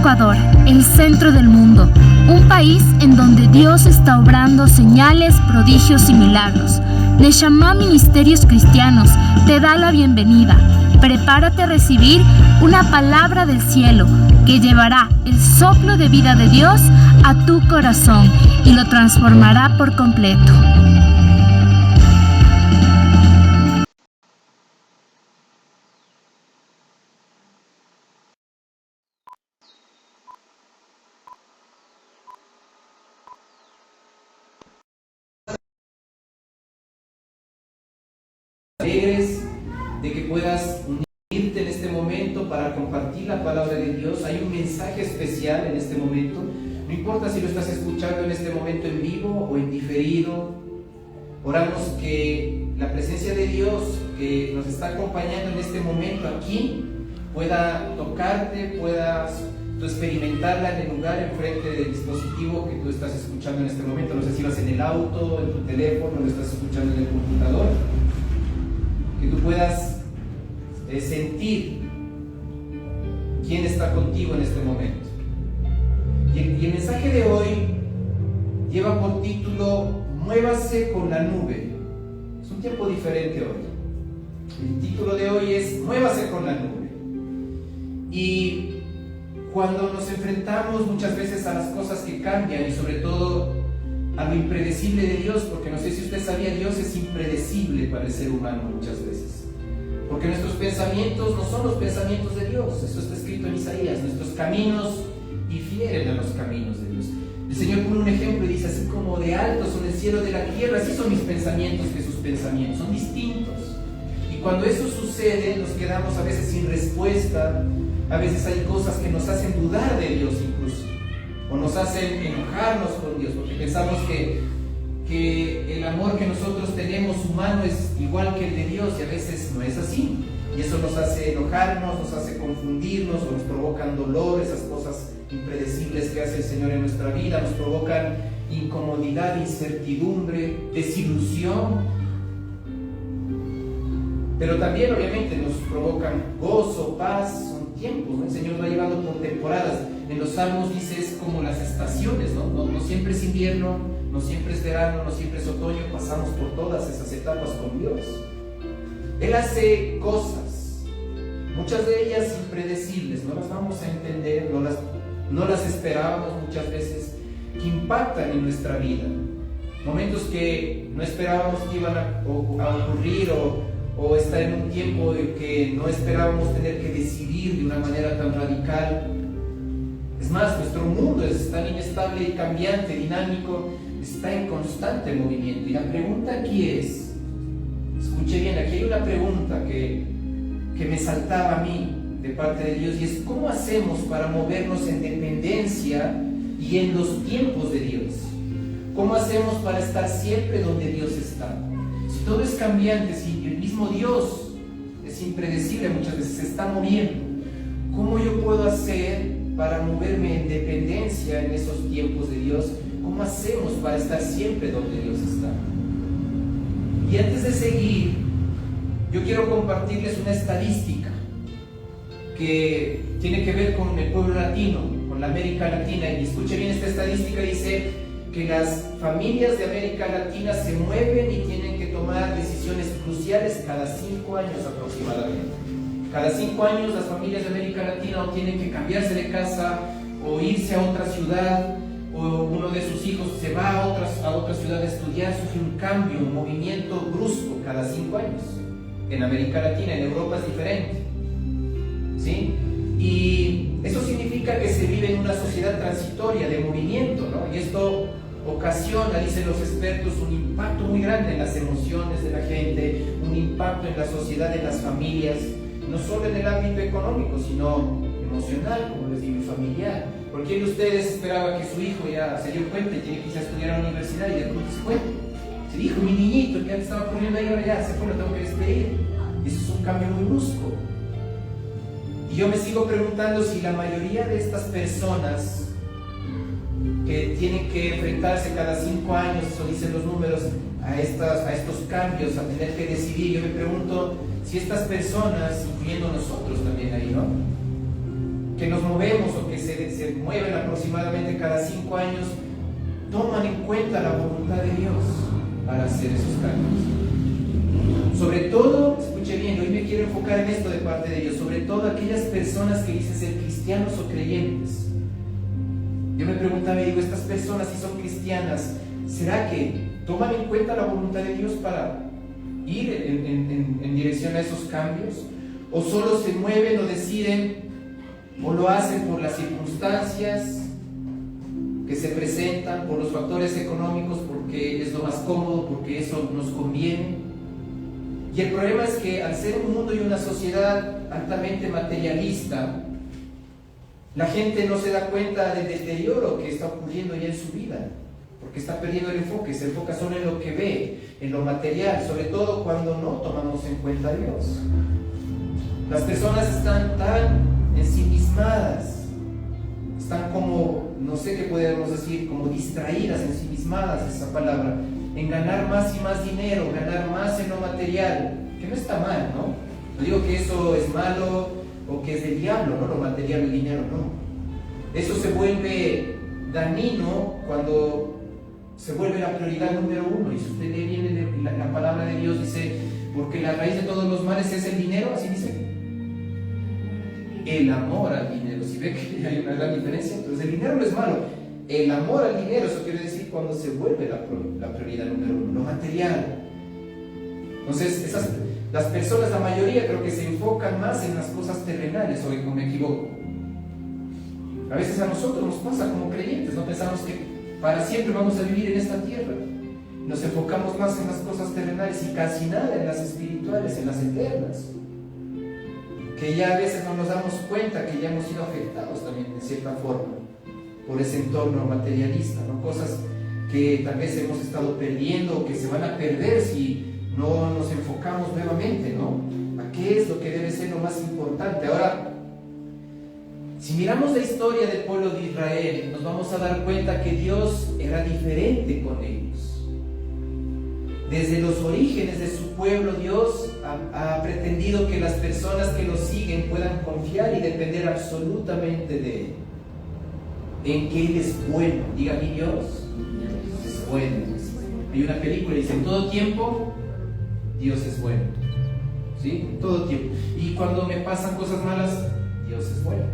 Ecuador, el centro del mundo, un país en donde Dios está obrando señales, prodigios y milagros. Neshama Ministerios Cristianos te da la bienvenida. Prepárate a recibir una palabra del cielo que llevará el soplo de vida de Dios a tu corazón y lo transformará por completo. Alegres de que puedas unirte en este momento para compartir la palabra de Dios. Hay un mensaje especial en este momento. No importa si lo estás escuchando en este momento en vivo o en diferido. Oramos que la presencia de Dios que nos está acompañando en este momento aquí pueda tocarte, puedas tú experimentarla en el lugar, enfrente del dispositivo que tú estás escuchando en este momento. No sé si vas en el auto, en tu teléfono, lo estás escuchando en el computador. Que tú puedas sentir quién está contigo en este momento. Y el mensaje de hoy lleva por título Muévase con la nube. Es un tiempo diferente hoy. El título de hoy es Muévase con la nube. Y cuando nos enfrentamos muchas veces a las cosas que cambian y sobre todo a lo impredecible de Dios, porque no sé si usted sabía, Dios es impredecible para el ser humano muchas veces, porque nuestros pensamientos no son los pensamientos de Dios. Eso está escrito en Isaías. Nuestros caminos difieren a los caminos de Dios. El Señor pone un ejemplo y dice: así como de alto son el cielo de la tierra, así son mis pensamientos que sus pensamientos, son distintos. Y cuando eso sucede, nos quedamos a veces sin respuesta. A veces hay cosas que nos hacen dudar de Dios incluso, o nos hacen enojarnos con Dios, porque pensamos que el amor que nosotros tenemos humano es igual que el de Dios, y a veces no es así. Y eso nos hace enojarnos, nos hace confundirnos, o nos provocan dolor. Esas cosas impredecibles que hace el Señor en nuestra vida nos provocan incomodidad, incertidumbre, desilusión. Pero también obviamente nos provocan gozo, paz. Son tiempos, ¿no? El Señor nos ha llevado por temporadas. En los Salmos dice, es como las estaciones, ¿no? No siempre es invierno, no siempre es verano, no siempre es otoño. Pasamos por todas esas etapas con Dios. Él hace cosas, muchas de ellas impredecibles, no las vamos a entender, no las esperábamos muchas veces, que impactan en nuestra vida. Momentos que no esperábamos que iban a ocurrir, o estar en un tiempo en que no esperábamos tener que decidir de una manera tan radical. Es más, nuestro mundo es tan inestable y cambiante, dinámico, está en constante movimiento. Y la pregunta aquí es, escuche bien, aquí hay una pregunta que me saltaba a mí de parte de Dios, y es: ¿cómo hacemos para movernos en dependencia y en los tiempos de Dios? ¿Cómo hacemos para estar siempre donde Dios está? Si todo es cambiante, si el mismo Dios es impredecible, muchas veces se está moviendo, ¿cómo yo puedo hacer para moverme en dependencia en esos tiempos de Dios? ¿Cómo hacemos para estar siempre donde Dios está? Y antes de seguir, yo quiero compartirles una estadística que tiene que ver con el pueblo latino, con la América Latina. Y escuche bien, esta estadística dice que las familias de América Latina se mueven y tienen que tomar decisiones cruciales cada 5 años aproximadamente. Cada 5 años las familias de América Latina o tienen que cambiarse de casa, o irse a otra ciudad, o uno de sus hijos se va a otra ciudad a estudiar. Sufre un cambio, un movimiento brusco cada 5 años. En América Latina, en Europa es diferente, ¿sí? Y eso significa que se vive en una sociedad transitoria de movimiento, ¿no? Y esto ocasiona, dicen los expertos, un impacto muy grande en las emociones de la gente, un impacto en la sociedad, en las familias, no solo en el ámbito económico, sino emocional, como les digo, y familiar. ¿Por quién de ustedes esperaba que su hijo ya se dio cuenta y tiene que irse a estudiar a la universidad, y de pronto se fue? Se dijo: mi niñito, que estaba corriendo ahí, ahora ya se fue, lo tengo que despedir. Y eso es un cambio muy brusco. Y yo me sigo preguntando si la mayoría de estas personas que tienen que enfrentarse cada 5 años, eso dicen los números, a estos cambios, a tener que decidir, yo me pregunto si estas personas, incluyendo nosotros también ahí, ¿no? que nos movemos o que se mueven aproximadamente cada 5 años, toman en cuenta la voluntad de Dios para hacer esos cambios. Sobre todo, escuche bien, hoy me quiero enfocar en esto de parte de Dios, sobre todo aquellas personas que dicen ser cristianos o creyentes. Yo me preguntaba y digo, estas personas, si son cristianas, ¿será que toman en cuenta la voluntad de Dios para ir en dirección a esos cambios? ¿O solo se mueven o deciden o lo hacen por las circunstancias que se presentan, por los factores económicos, porque es lo más cómodo, porque eso nos conviene? Y el problema es que al ser un mundo y una sociedad altamente materialista, la gente no se da cuenta del deterioro que está ocurriendo ya en su vida, porque está perdiendo el enfoque, se enfoca solo en lo que ve, en lo material, sobre todo cuando no tomamos en cuenta a Dios. Las personas están tan ensimismadas, están como, no sé qué podemos decir, como distraídas, ensimismadas, esa palabra, en ganar más y más dinero, ganar más en lo material, que no está mal, ¿no? No digo que eso es malo o que es del diablo, ¿no? Lo material, el dinero, no. Eso se vuelve dañino cuando se vuelve la prioridad número uno. Y si usted lee bien la palabra de Dios, dice, porque la raíz de todos los males es el dinero, así dice. El amor al dinero. Si ve que hay una gran diferencia, entonces el dinero no es malo. El amor al dinero, eso quiere decir cuando se vuelve la prioridad número uno, lo material. Entonces, las personas, la mayoría, creo que se enfocan más en las cosas terrenales, o me equivoco. A veces a nosotros nos pasa como creyentes, no pensamos que para siempre vamos a vivir en esta tierra. Nos enfocamos más en las cosas terrenales y casi nada en las espirituales, en las eternas. Que ya a veces no nos damos cuenta que ya hemos sido afectados también de cierta forma por ese entorno materialista, ¿no? Cosas que tal vez hemos estado perdiendo o que se van a perder si no nos enfocamos nuevamente, ¿no? ¿A qué es lo que debe ser lo más importante? Ahora, si miramos la historia del pueblo de Israel, nos vamos a dar cuenta que Dios era diferente con ellos. Desde los orígenes de su pueblo, Dios ha pretendido que las personas que lo siguen puedan confiar y depender absolutamente de Él. En que Él es bueno. Diga mi Dios, es bueno. Hay una película que dice, en todo tiempo, Dios es bueno. ¿Sí? En todo tiempo. Y cuando me pasan cosas malas, Dios es bueno.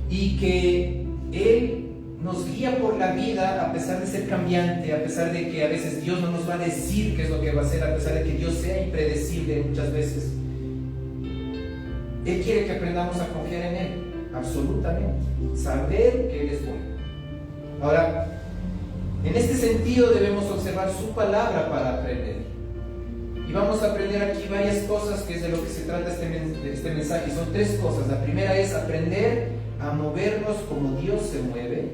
Y que Él nos guía por la vida a pesar de ser cambiante, a pesar de que a veces Dios no nos va a decir qué es lo que va a hacer, a pesar de que Dios sea impredecible muchas veces. Él quiere que aprendamos a confiar en Él, absolutamente, saber que Él es bueno. Ahora, en este sentido debemos observar su palabra para aprender. Y vamos a aprender aquí varias cosas, que es de lo que se trata este mensaje. Son 3 cosas. La primera es aprender a movernos como Dios se mueve,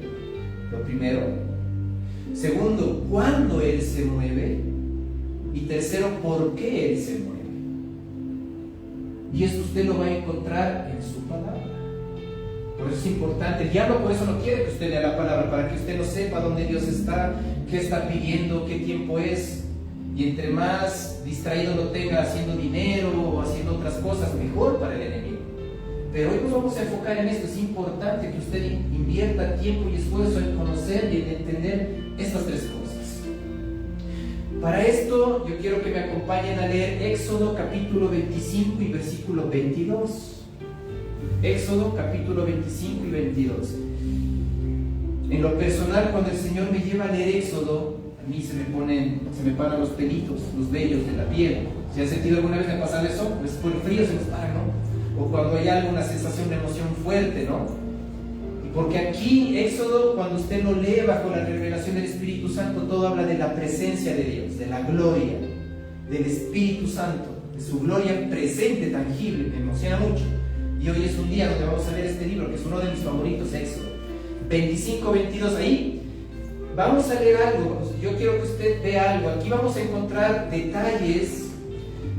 lo primero. Segundo, cuándo Él se mueve. Y tercero, por qué Él se mueve. Y esto usted lo va a encontrar en su palabra. Por eso es importante. El diablo por eso no quiere que usted lea la palabra, para que usted no sepa dónde Dios está, qué está pidiendo, qué tiempo es. Y entre más distraído lo tenga haciendo dinero o haciendo otras cosas, mejor para el enemigo. Pero hoy nos vamos a enfocar en esto. Es importante que usted invierta tiempo y esfuerzo en conocer y en entender estas 3 cosas. Para esto yo quiero que me acompañen a leer Éxodo capítulo 25 y versículo 22. Éxodo capítulo 25 y 22. En lo personal, cuando el Señor me lleva a leer Éxodo, a mí se me paran los pelitos, los vellos de la piel. ¿Se ha sentido alguna vez me pasar eso? Pues por el frío se nos para, ¿no? O cuando hay alguna sensación de emoción fuerte, ¿no? Y porque aquí, Éxodo, cuando usted lo lee bajo la revelación del Espíritu Santo, todo habla de la presencia de Dios, de la gloria, del Espíritu Santo, de su gloria presente, tangible. Me emociona mucho. Y hoy es un día donde vamos a leer este libro, que es uno de mis favoritos, Éxodo 25-22. Ahí vamos a leer algo. Yo quiero que usted vea algo. Aquí vamos a encontrar detalles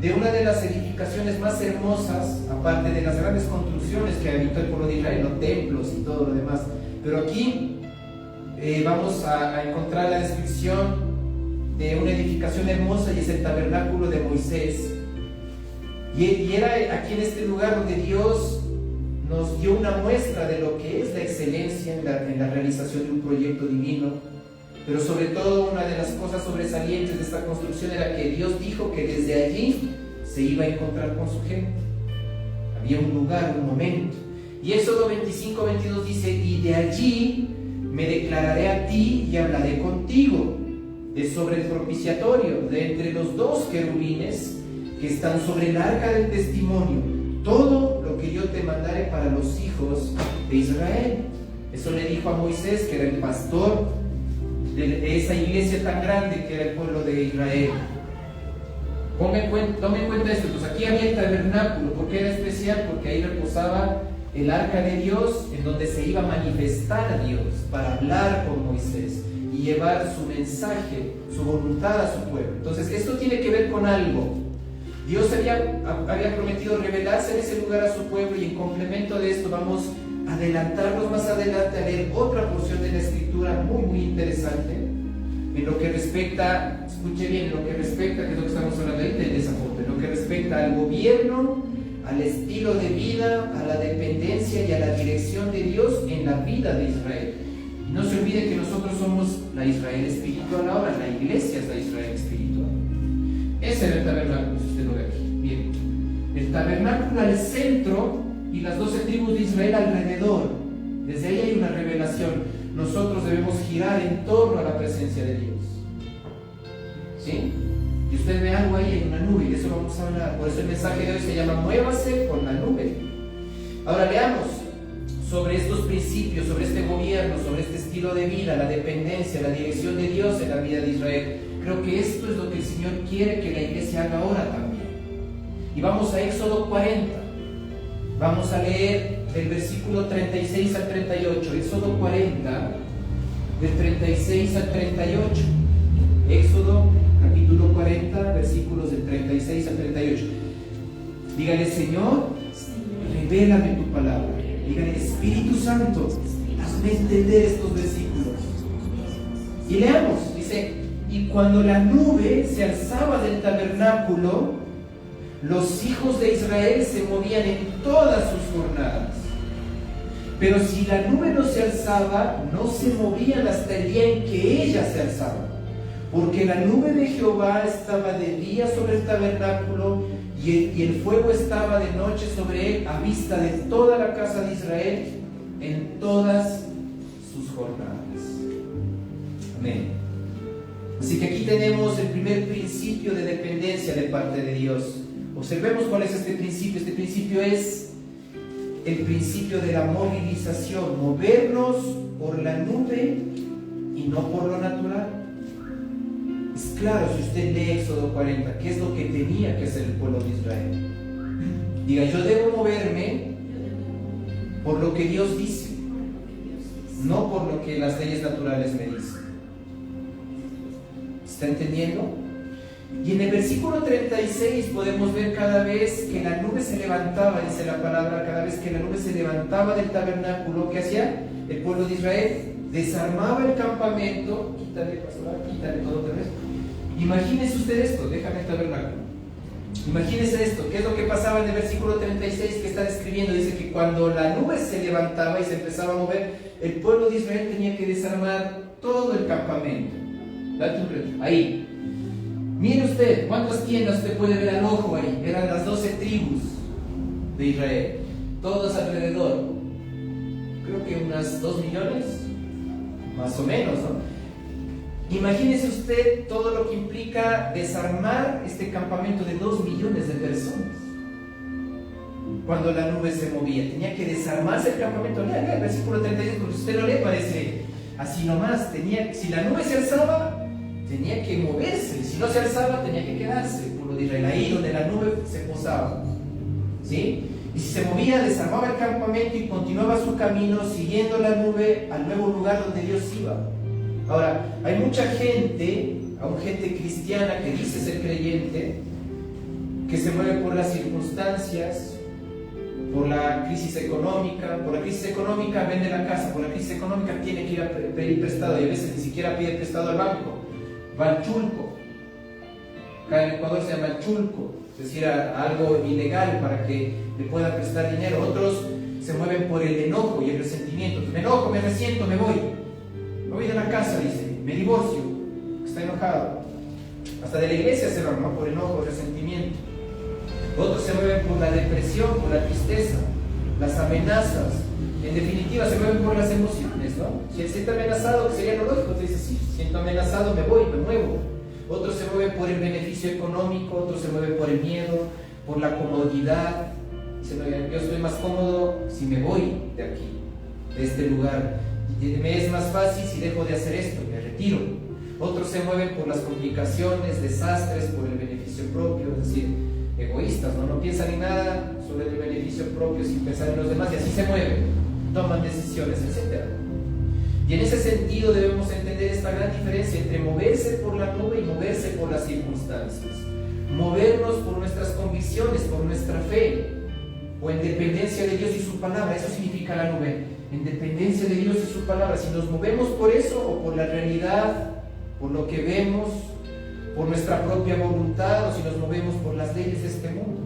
de una de las edificaciones más hermosas, aparte de las grandes construcciones que habitó el pueblo de Israel, los templos y todo lo demás. Pero aquí vamos a encontrar la descripción de una edificación hermosa, y es el tabernáculo de Moisés. Y era aquí en este lugar donde Dios nos dio una muestra de lo que es la excelencia en la realización de un proyecto divino, pero sobre todo una de las cosas sobresalientes de esta construcción era que Dios dijo que desde allí se iba a encontrar con su gente. Había un lugar, un momento. Y Éxodo 25:22 dice: y de allí me declararé a ti y hablaré contigo de sobre el propiciatorio, de entre los dos querubines que están sobre el arca del testimonio, todo lo que yo te mandare para los hijos de Israel. Eso le dijo a Moisés, que era el pastor de esa iglesia tan grande que era el pueblo de Israel. Tome en cuenta esto. Pues aquí había el tabernáculo. ¿Por qué era especial? Porque ahí reposaba el arca de Dios, en donde se iba a manifestar a Dios para hablar con Moisés y llevar su mensaje, su voluntad a su pueblo. Entonces esto tiene que ver con algo. Dios había prometido revelarse en ese lugar a su pueblo, y en complemento de esto vamos a adelantarnos más adelante a leer otra porción de la escritura muy muy interesante en lo que respecta, escuche bien, en lo que respecta, que es lo que estamos hablando ahí de esa foto, en lo que respecta al gobierno, al estilo de vida, a la dependencia y a la dirección de Dios en la vida de Israel. Y no se olvide que nosotros somos la Israel espiritual ahora, la iglesia es la Israel espiritual. Ese era el tabernáculo, si usted lo ve aquí. Bien, el tabernáculo al centro y las 12 tribus de Israel alrededor. Desde ahí hay una revelación. Nosotros debemos girar en torno a la presencia de Dios. ¿Sí? Y usted ve algo ahí en una nube, y de eso vamos a hablar. Por eso el mensaje de hoy se llama Muévase con la nube. Ahora leamos sobre estos principios, sobre este gobierno, sobre este estilo de vida, la dependencia, la dirección de Dios en la vida de Israel. Creo que esto es lo que el Señor quiere que la iglesia haga ahora también. Y vamos a Éxodo 40. Vamos a leer del versículo 36 al 38. Éxodo 40, del 36 al 38. Éxodo capítulo 40, versículos del 36 al 38. Dígale: Señor, revélame tu palabra. Dígale: Espíritu Santo, hazme entender estos versículos. Y leamos, dice: y cuando la nube se alzaba del tabernáculo, los hijos de Israel se movían en todas sus jornadas. Pero si la nube no se alzaba, no se movían hasta el día en que ella se alzaba. Porque la nube de Jehová estaba de día sobre el tabernáculo, y el fuego estaba de noche sobre él, a vista de toda la casa de Israel en todas sus jornadas. Amén. Así que aquí tenemos el primer principio de dependencia de parte de Dios. Observemos cuál es este principio. Este principio es el principio de la movilización, movernos por la nube y no por lo natural. Es claro, si usted lee Éxodo 40, ¿qué es lo que tenía que hacer el pueblo de Israel? Diga: yo debo moverme por lo que Dios dice, no por lo que las leyes naturales me dicen. ¿Está entendiendo? Y en el versículo 36 podemos ver cada vez que la nube se levantaba, dice la palabra, cada vez que la nube se levantaba del tabernáculo, ¿qué hacía el pueblo de Israel? Desarmaba el campamento. Quítale, pastor, quítale todo otra vez. Imagínese usted esto, déjame el tabernáculo. Imagínese esto, ¿qué es lo que pasaba en el versículo 36 que está describiendo? Dice que cuando la nube se levantaba y se empezaba a mover, el pueblo de Israel tenía que desarmar todo el campamento. Date un reto. Ahí. Mire usted, ¿cuántas tiendas usted puede ver al ojo ahí? Eran las 12 tribus de Israel, todas alrededor. Creo que unas 2 millones, más o menos, ¿no? Imagínese usted todo lo que implica desarmar este campamento de 2 millones de personas. Cuando la nube se movía, tenía que desarmarse el campamento. Lea el versículo 32, porque si usted lo lee parece así nomás. Si la nube se alzaba, tenía que moverse. Si no se alzaba, tenía que quedarse el pueblo de Israel ahí donde la nube se posaba. ¿Sí? Y si se movía, desarmaba el campamento y continuaba su camino siguiendo la nube al nuevo lugar donde Dios iba. Ahora, hay mucha gente, aún gente cristiana que dice ser creyente, que se mueve por las circunstancias, por la crisis económica. Por la crisis económica vende la casa, por la crisis económica tiene que ir a pedir prestado, y a veces ni siquiera pide prestado al banco, va al chulco. Acá en Ecuador se llama el chulco, es decir, algo ilegal para que le puedan prestar dinero. Otros se mueven por el enojo y el resentimiento. Me enojo, me resiento, me voy de la casa, dice, me divorcio, está enojado. Hasta de la iglesia se van, ¿no? Por enojo, resentimiento. Otros se mueven por la depresión, por la tristeza, las amenazas. En definitiva, se mueven por las emociones, ¿no? Si él siente amenazado, que sería lo lógico, te dice, sí, siento amenazado, me voy, me muevo. Otros se mueven por el beneficio económico, otros se mueven por el miedo, por la comodidad. Dicen, yo estoy más cómodo si me voy de aquí, de este lugar. Me es más fácil si dejo de hacer esto, me retiro. Otros se mueven por las complicaciones, desastres, por el beneficio propio, es decir, egoístas, no piensan en nada sobre el beneficio propio sin pensar en los demás, y así se mueven, toman decisiones, etc. Y en ese sentido debemos entender esta gran diferencia entre moverse por la nube y moverse por las circunstancias. Movernos por nuestras convicciones, por nuestra fe, o en dependencia de Dios y su palabra. Eso significa la nube, en dependencia de Dios y su palabra. Si nos movemos por eso o por la realidad, por lo que vemos, por nuestra propia voluntad, o si nos movemos por las leyes de este mundo.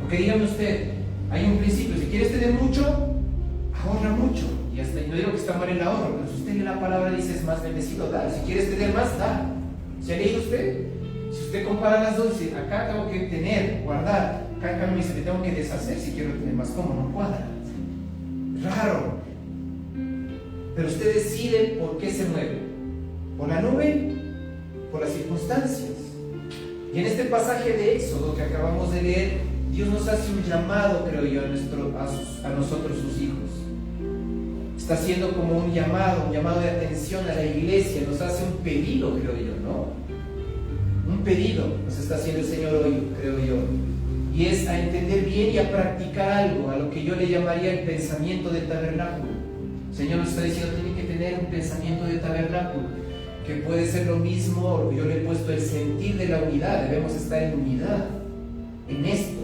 Porque dígame usted, hay un principio: si quieres tener mucho, ahorra mucho. Y hasta, no digo que está mal el ahorro, pero si usted lee la palabra, dice, es más bendecido dar. Si quieres tener más, da. ¿Se ha leído usted? Si usted compara las dos, dice, acá tengo que tener, guardar. Acá en cambio dice, me tengo que deshacer si quiero tener más. ¿Cómo? No cuadra. Raro. Pero usted decide por qué se mueve. ¿Por la nube? ¿Por las circunstancias? Y en este pasaje de Éxodo que acabamos de leer, Dios nos hace un llamado, creo yo, a nosotros sus hijos. Está haciendo como un llamado de atención a la iglesia, nos hace un pedido, creo yo, ¿no? Un pedido nos está haciendo el Señor hoy, creo yo. Y es a entender bien y a practicar algo, a lo que yo le llamaría el pensamiento de tabernáculo. El Señor nos está diciendo, tienen que tener un pensamiento de tabernáculo, que puede ser lo mismo, yo le he puesto el sentir de la unidad. Debemos estar en unidad, en esto,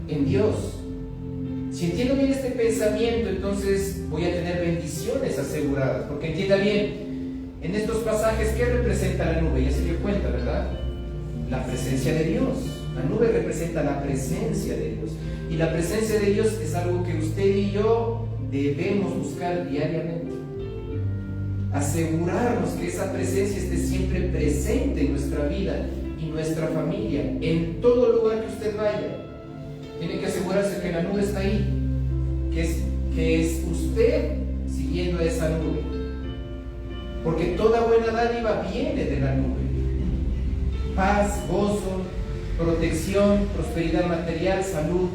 en Dios. Si entiendo bien este pensamiento, entonces voy a tener bendiciones aseguradas, porque entienda bien, en estos pasajes, ¿qué representa la nube? Ya se dio cuenta, ¿verdad? La presencia de Dios. La nube representa la presencia de Dios, y la presencia de Dios es algo que usted y yo debemos buscar diariamente. Asegurarnos que esa presencia esté siempre presente en nuestra vida y nuestra familia, en todo lugar que usted vaya. Tiene que asegurarse que la nube está ahí, que es usted siguiendo esa nube, porque toda buena dádiva viene de la nube. Paz, gozo, protección, prosperidad material, salud,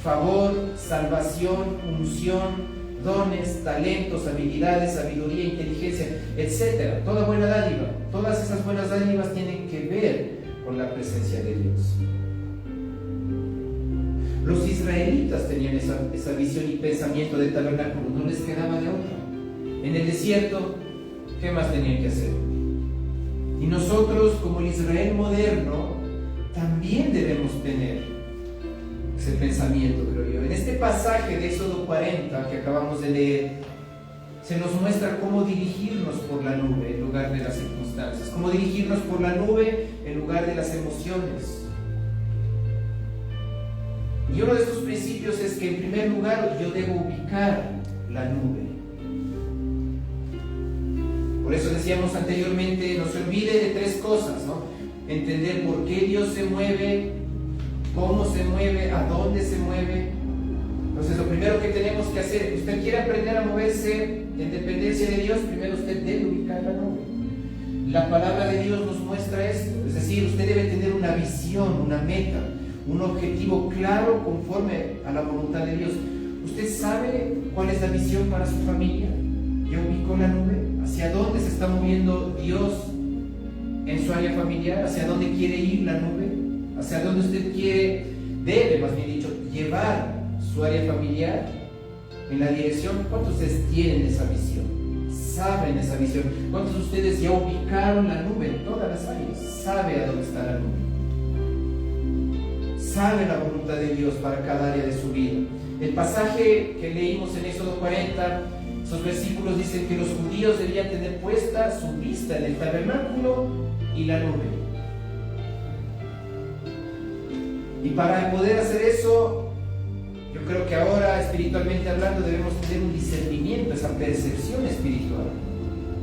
favor, salvación, unción, dones, talentos, habilidades, sabiduría, inteligencia, etc. Toda buena dádiva, todas esas buenas dádivas tienen que ver con la presencia de Dios. Los israelitas tenían esa visión y pensamiento de tabernáculo, no les quedaba de otra. En el desierto, ¿qué más tenían que hacer? Y nosotros, como el Israel moderno, también debemos tener ese pensamiento, creo yo. En este pasaje de Éxodo 40 que acabamos de leer, se nos muestra cómo dirigirnos por la nube en lugar de las circunstancias, cómo dirigirnos por la nube en lugar de las emociones. Y uno de estos principios es que en primer lugar yo debo ubicar la nube. Por eso decíamos anteriormente, no se olvide de tres cosas, ¿no? Entender por qué Dios se mueve, cómo se mueve, a dónde se mueve. Entonces lo primero que tenemos que hacer, usted quiere aprender a moverse en dependencia de Dios, primero usted debe ubicar la nube. La palabra de Dios nos muestra esto, es decir, usted debe tener una visión, una meta, un objetivo claro conforme a la voluntad de Dios. ¿Usted sabe cuál es la visión para su familia? ¿Ya ubicó la nube? ¿Hacia dónde se está moviendo Dios en su área familiar? ¿Hacia dónde quiere ir la nube? ¿Hacia dónde usted debe, más bien dicho, llevar su área familiar en la dirección? ¿Cuántos de ustedes tienen esa visión? ¿Saben esa visión? ¿Cuántos de ustedes ya ubicaron la nube en todas las áreas? ¿Sabe a dónde está la nube? ¿Sabe la voluntad de Dios para cada área de su vida? El pasaje que leímos en Éxodo 40, esos versículos dicen que los judíos debían tener puesta su vista en el tabernáculo y la nube. Y para poder hacer eso, Yo creo que ahora, espiritualmente hablando, debemos tener un discernimiento, esa percepción espiritual.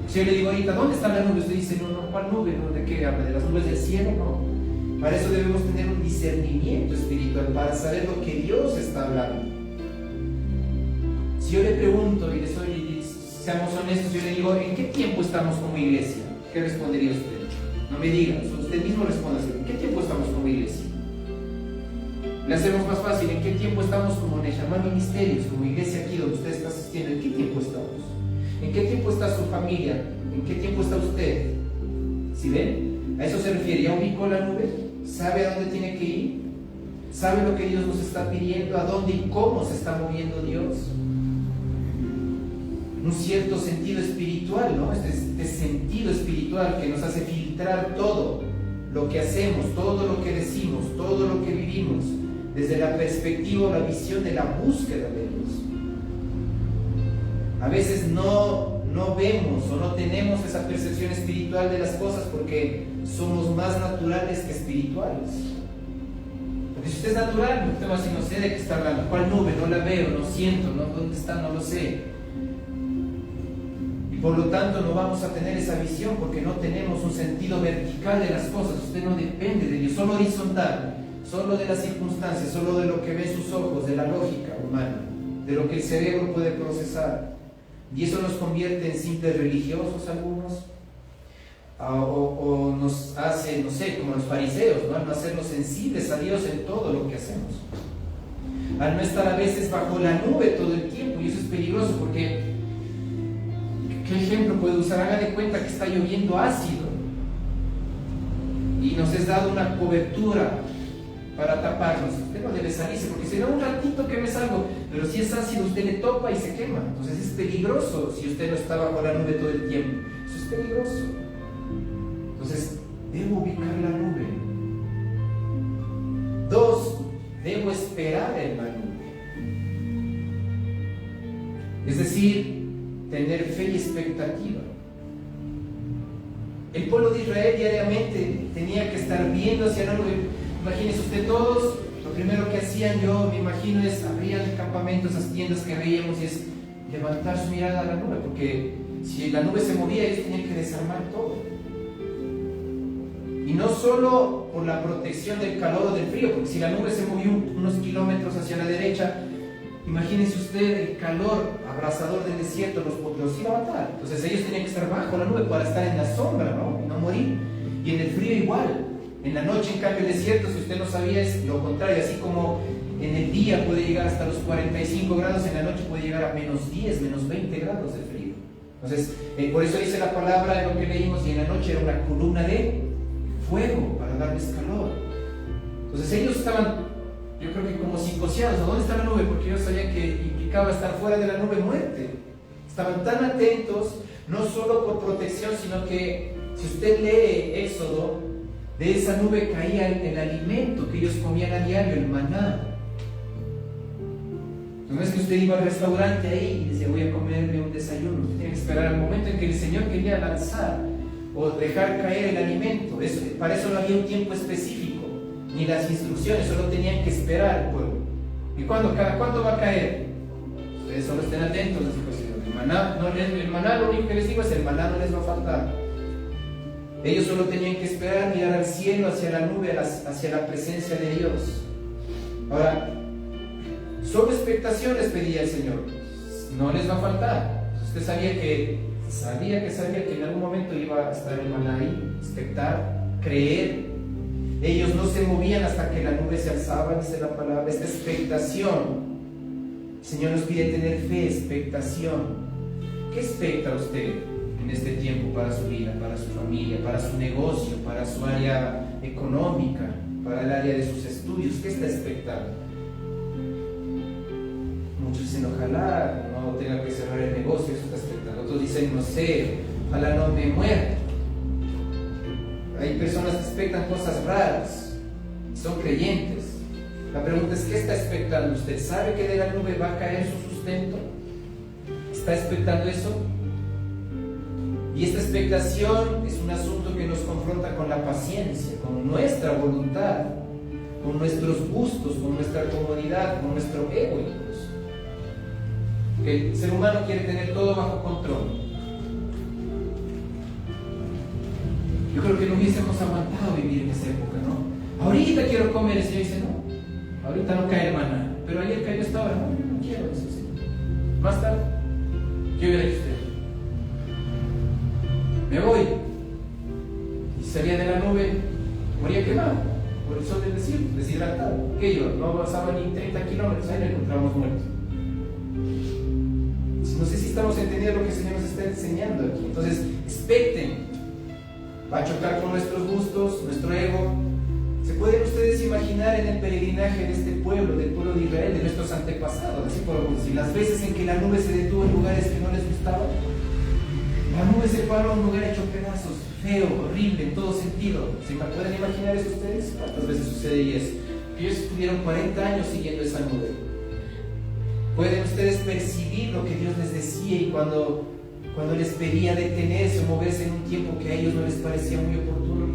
Si yo le digo ahorita, ¿dónde está la nube? Usted dice, no, ¿cuál nube? ¿No? ¿De qué habla? ¿De las nubes del cielo? No. Para eso debemos tener un discernimiento espiritual, para saber lo que Dios está hablando. Si yo le pregunto, y seamos honestos, yo le digo, ¿en qué tiempo estamos como iglesia? ¿Qué respondería usted? No me diga, usted mismo responda, ¿en qué tiempo estamos como iglesia? Le hacemos más fácil, ¿en qué tiempo estamos como Neshama Ministerios, como iglesia aquí donde usted está asistiendo? ¿En qué tiempo estamos? ¿En qué tiempo está su familia? ¿En qué tiempo está usted? ¿Sí ven? A eso se refiere. ¿Ya ubicó la nube? ¿Sabe a dónde tiene que ir? ¿Sabe lo que Dios nos está pidiendo? ¿A dónde y cómo se está moviendo Dios? Un cierto sentido espiritual, ¿no? Este sentido espiritual que nos hace filtrar todo lo que hacemos, todo lo que decimos, todo lo que vivimos, desde la perspectiva o la visión de la búsqueda de Dios. A veces no vemos o no tenemos esa percepción espiritual de las cosas porque somos más naturales que espirituales. Porque si usted es natural, usted va a decir, no sé de qué está hablando, ¿cuál nube? No la veo, no siento, ¿no? ¿Dónde está? No lo sé. Y por lo tanto no vamos a tener esa visión porque no tenemos un sentido vertical de las cosas. Usted no depende de Dios, solo horizontal, solo de las circunstancias, solo de lo que ven sus ojos, de la lógica humana, de lo que el cerebro puede procesar. Y eso nos convierte en simples religiosos algunos, o nos hace, no sé, como los fariseos, ¿no? Al no hacernos sensibles a Dios en todo lo que hacemos, al no estar a veces bajo la nube todo el tiempo. Y eso es peligroso porque, ¿qué ejemplo puede usar? Haga de cuenta que está lloviendo ácido y nos es dado una cobertura para taparnos. Usted no debe salirse porque si no, un ratito que me salgo, pero si es ácido usted le topa y se quema. Entonces es peligroso si usted no está bajo la nube todo el tiempo. Eso es peligroso. Entonces debo ubicar la nube. 2, debo esperar en la nube. Es decir, tener fe y expectativa. El pueblo de Israel diariamente tenía que estar viendo hacia la nube. Imagínense usted, todos, lo primero que hacían, yo me imagino, es abrían el campamento, esas tiendas que veíamos, y es levantar su mirada a la nube, porque si la nube se movía, ellos tenían que desarmar todo. Y no solo por la protección del calor o del frío, porque si la nube se movió unos kilómetros hacia la derecha, imagínense usted el calor abrasador del desierto, los iba a matar. Entonces ellos tenían que estar bajo la nube para estar en la sombra, ¿no? Y no morir. Y en el frío igual. En la noche, en cambio, el desierto, si usted no sabía, es lo contrario. Así como en el día puede llegar hasta los 45 grados, en la noche puede llegar a menos 10, menos 20 grados de frío. Entonces, por eso dice la palabra en lo que leímos, y en la noche era una columna de fuego para darles calor. Entonces ellos estaban, yo creo que como psicoseados. ¿Dónde está la nube? Porque ellos sabían que implicaba estar fuera de la nube, muerte. Estaban tan atentos, no solo por protección, sino que si usted lee Éxodo, de esa nube caía el alimento que ellos comían a diario, el maná. No es que usted iba al restaurante ahí y decía, voy a comerme un desayuno. Usted tiene que esperar al momento en que el Señor quería lanzar o dejar caer el alimento. Para eso no había un tiempo específico, ni las instrucciones, solo tenían que esperar el pueblo. ¿Y cada cuánto va a caer? Ustedes solo estén atentos, les dijo el Señor. El maná, lo único que les digo es, el maná no les va a faltar. Ellos solo tenían que esperar, mirar al cielo, hacia la nube, hacia la presencia de Dios. Ahora, solo expectación les pedía el Señor. No les va a faltar. Usted sabía que en algún momento iba a estar el maná ahí, expectar, creer. Ellos no se movían hasta que la nube se alzaba, dice la palabra. Esta expectación. El Señor nos pide tener fe, expectación. ¿Qué expecta usted en este tiempo para su vida, para su familia, para su negocio, para su área económica, para el área de sus estudios? ¿Qué está expectando? Muchos dicen, ojalá no tenga que cerrar el negocio, eso está expectando. Otros dicen, no sé, ojalá no me muera. Hay personas que expectan cosas raras, son creyentes. La pregunta es, ¿qué está expectando usted? ¿Sabe que de la nube va a caer su sustento? ¿Está expectando eso? Y esta expectación es un asunto que nos confronta con la paciencia, con nuestra voluntad. con nuestros gustos, con nuestra comodidad, con nuestro ego incluso. El ser humano quiere tener todo bajo control. Yo creo que no hubiésemos aguantado vivir en esa época, ¿no? Ahorita quiero comer, el Señor dice, no, ahorita no cae el maná, pero ayer cayó esta hora, no quiero eso, sí. Más tarde, ¿qué hubiera hecho usted? Me voy. Y salía de la nube, moría quemado por el sol del desierto, deshidratado. ¿Qué iba? No avanzaba ni 30 kilómetros, ahí lo encontramos muerto. No sé si estamos entendiendo lo que el Señor nos está enseñando aquí. Entonces, expecten. Va a chocar con nuestros gustos, nuestro ego. ¿Se pueden ustedes imaginar en el peregrinaje de este pueblo, del pueblo de Israel, de nuestros antepasados? Así podemos decir, las veces en que la nube se detuvo en lugares que no les gustaban. La nube se paró en un lugar hecho pedazos, feo, horrible, en todo sentido. ¿Se pueden imaginar eso ustedes? ¿Cuántas veces sucede eso? Ellos estuvieron 40 años siguiendo esa nube. ¿Pueden ustedes percibir lo que Dios les decía y cuando les pedía detenerse o moverse en un tiempo que a ellos no les parecía muy oportuno?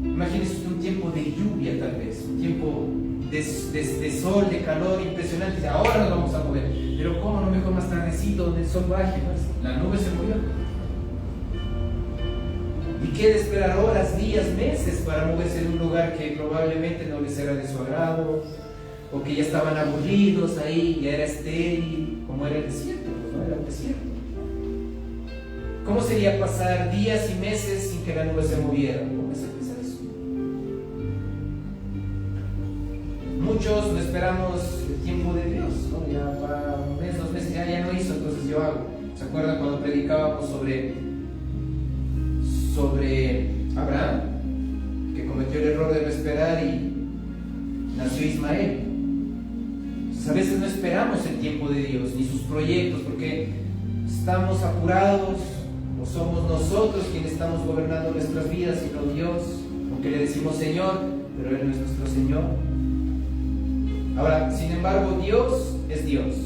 Imagínense un tiempo de lluvia tal vez, un tiempo de sol, de calor impresionante. Ahora nos vamos a mover, pero ¿cómo no mejor más tardecito donde el sol baje? La nube se movió. ¿Y qué de esperar horas, días, meses para moverse en un lugar que probablemente no les era de su agrado? O que ya estaban aburridos ahí, ya era estéril, como era el desierto, pues no era un desierto. ¿Cómo sería pasar días y meses sin que la nube se moviera? Pónganse a pensar eso. Muchos no esperamos el tiempo de Dios, ¿no? Ya va un mes, 2 meses, ya no hizo, entonces yo hago. ¿Se acuerdan cuando predicábamos sobre Abraham, que cometió el error de no esperar y nació Ismael? A veces no esperamos el tiempo de Dios ni sus proyectos porque estamos apurados o somos nosotros quienes estamos gobernando nuestras vidas y no Dios, aunque le decimos Señor, pero Él no es nuestro Señor. Ahora, sin embargo, Dios es Dios.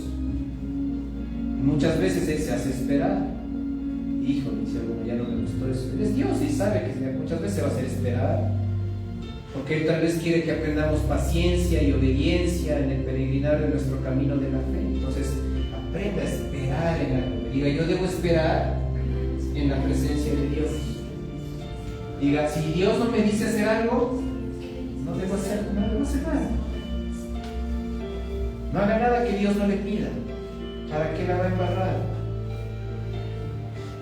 Muchas veces Él se hace esperar. Híjole, si alguno ya no me gustó eso. Él es Dios y sabe que muchas veces se va a hacer esperar. Porque Él tal vez quiere que aprendamos paciencia y obediencia en el peregrinar de nuestro camino de la fe. Entonces, aprenda a esperar en la nube. Diga, yo debo esperar en la presencia de Dios. Diga, si Dios no me dice hacer algo, no debo hacer nada. No haga nada que Dios no le pida. ¿Para qué la va a embarrar?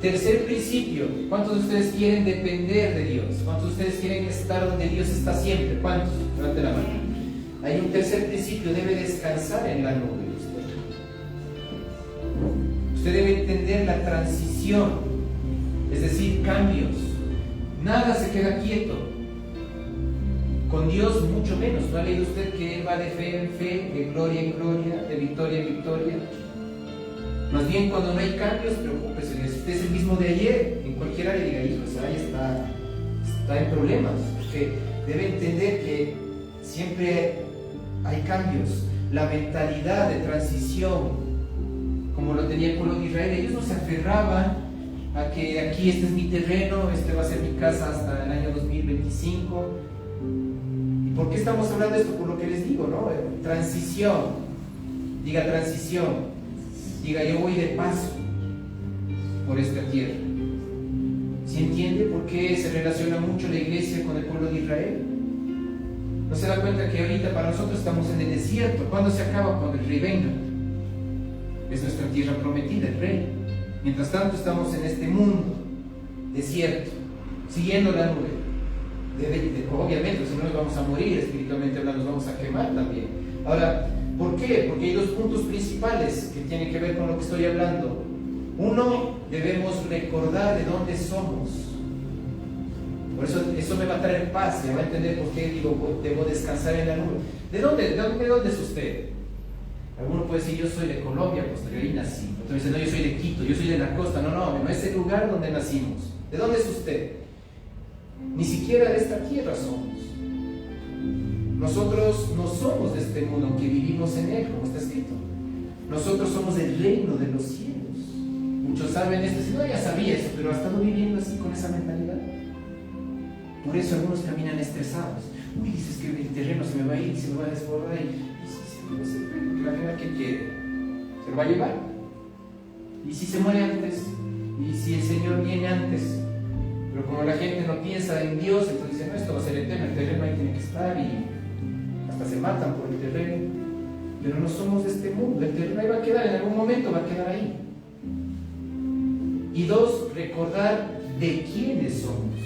Tercer principio, ¿cuántos de ustedes quieren depender de Dios? ¿Cuántos de ustedes quieren estar donde Dios está siempre? ¿Cuántos? Levante la mano. Hay un tercer principio, debe descansar en la nube. Usted debe entender la transición, es decir, cambios. Nada se queda quieto. Con Dios mucho menos. ¿No ha leído usted que Él va de fe en fe, de gloria en gloria, de victoria en victoria? Más bien, cuando no hay cambios, preocúpese. Si usted es el mismo de ayer, en cualquier área, diga, hijo, ahí está en problemas. Porque debe entender que siempre hay cambios. La mentalidad de transición, como lo tenía el pueblo de Israel, ellos no se aferraban a que aquí este es mi terreno, este va a ser mi casa hasta el año 2025. ¿Y por qué estamos hablando de esto? Por lo que les digo, ¿no? Transición. Diga transición. Diga, yo voy de paso por esta tierra. ¿Sí entiende por qué se relaciona mucho la iglesia con el pueblo de Israel? ¿No se da cuenta que ahorita para nosotros estamos en el desierto? ¿Cuándo se acaba? Cuando el rey venga. Es nuestra tierra prometida, el rey. Mientras tanto estamos en este mundo desierto, siguiendo la nube. Obviamente, si no nos vamos a morir espiritualmente hablando, nos vamos a quemar también. Ahora, ¿por qué? Porque hay 2 puntos principales que tienen que ver con lo que estoy hablando. Uno, debemos recordar de dónde somos. Por eso me va a traer paz, me va a entender por qué digo, debo descansar en la nube. ¿De dónde es usted? Alguno puede decir, yo soy de Colombia, pues yo ahí nací. Otro dice, no, yo soy de Quito, yo soy de la costa. No es el lugar donde nacimos. ¿De dónde es usted? Ni siquiera de esta tierra somos. Nosotros no somos de este mundo, aunque vivimos en él, como está escrito. Nosotros somos del reino de los cielos. Muchos saben esto, si no, ya sabía eso, pero ha estado viviendo así con esa mentalidad. Por eso algunos caminan estresados. uy, dices que el terreno se me va a ir, se me va a desbordar, y la gente que quiere, se lo va a llevar. Y si se muere antes, y si el Señor viene antes, pero como la gente no piensa en Dios, entonces dice, no, esto va a ser eterno, el terreno ahí tiene que estar, y hasta se matan por el terreno. Pero no somos de este mundo, el terreno ahí va a quedar, en algún momento va a quedar ahí. Y dos, recordar de quiénes somos.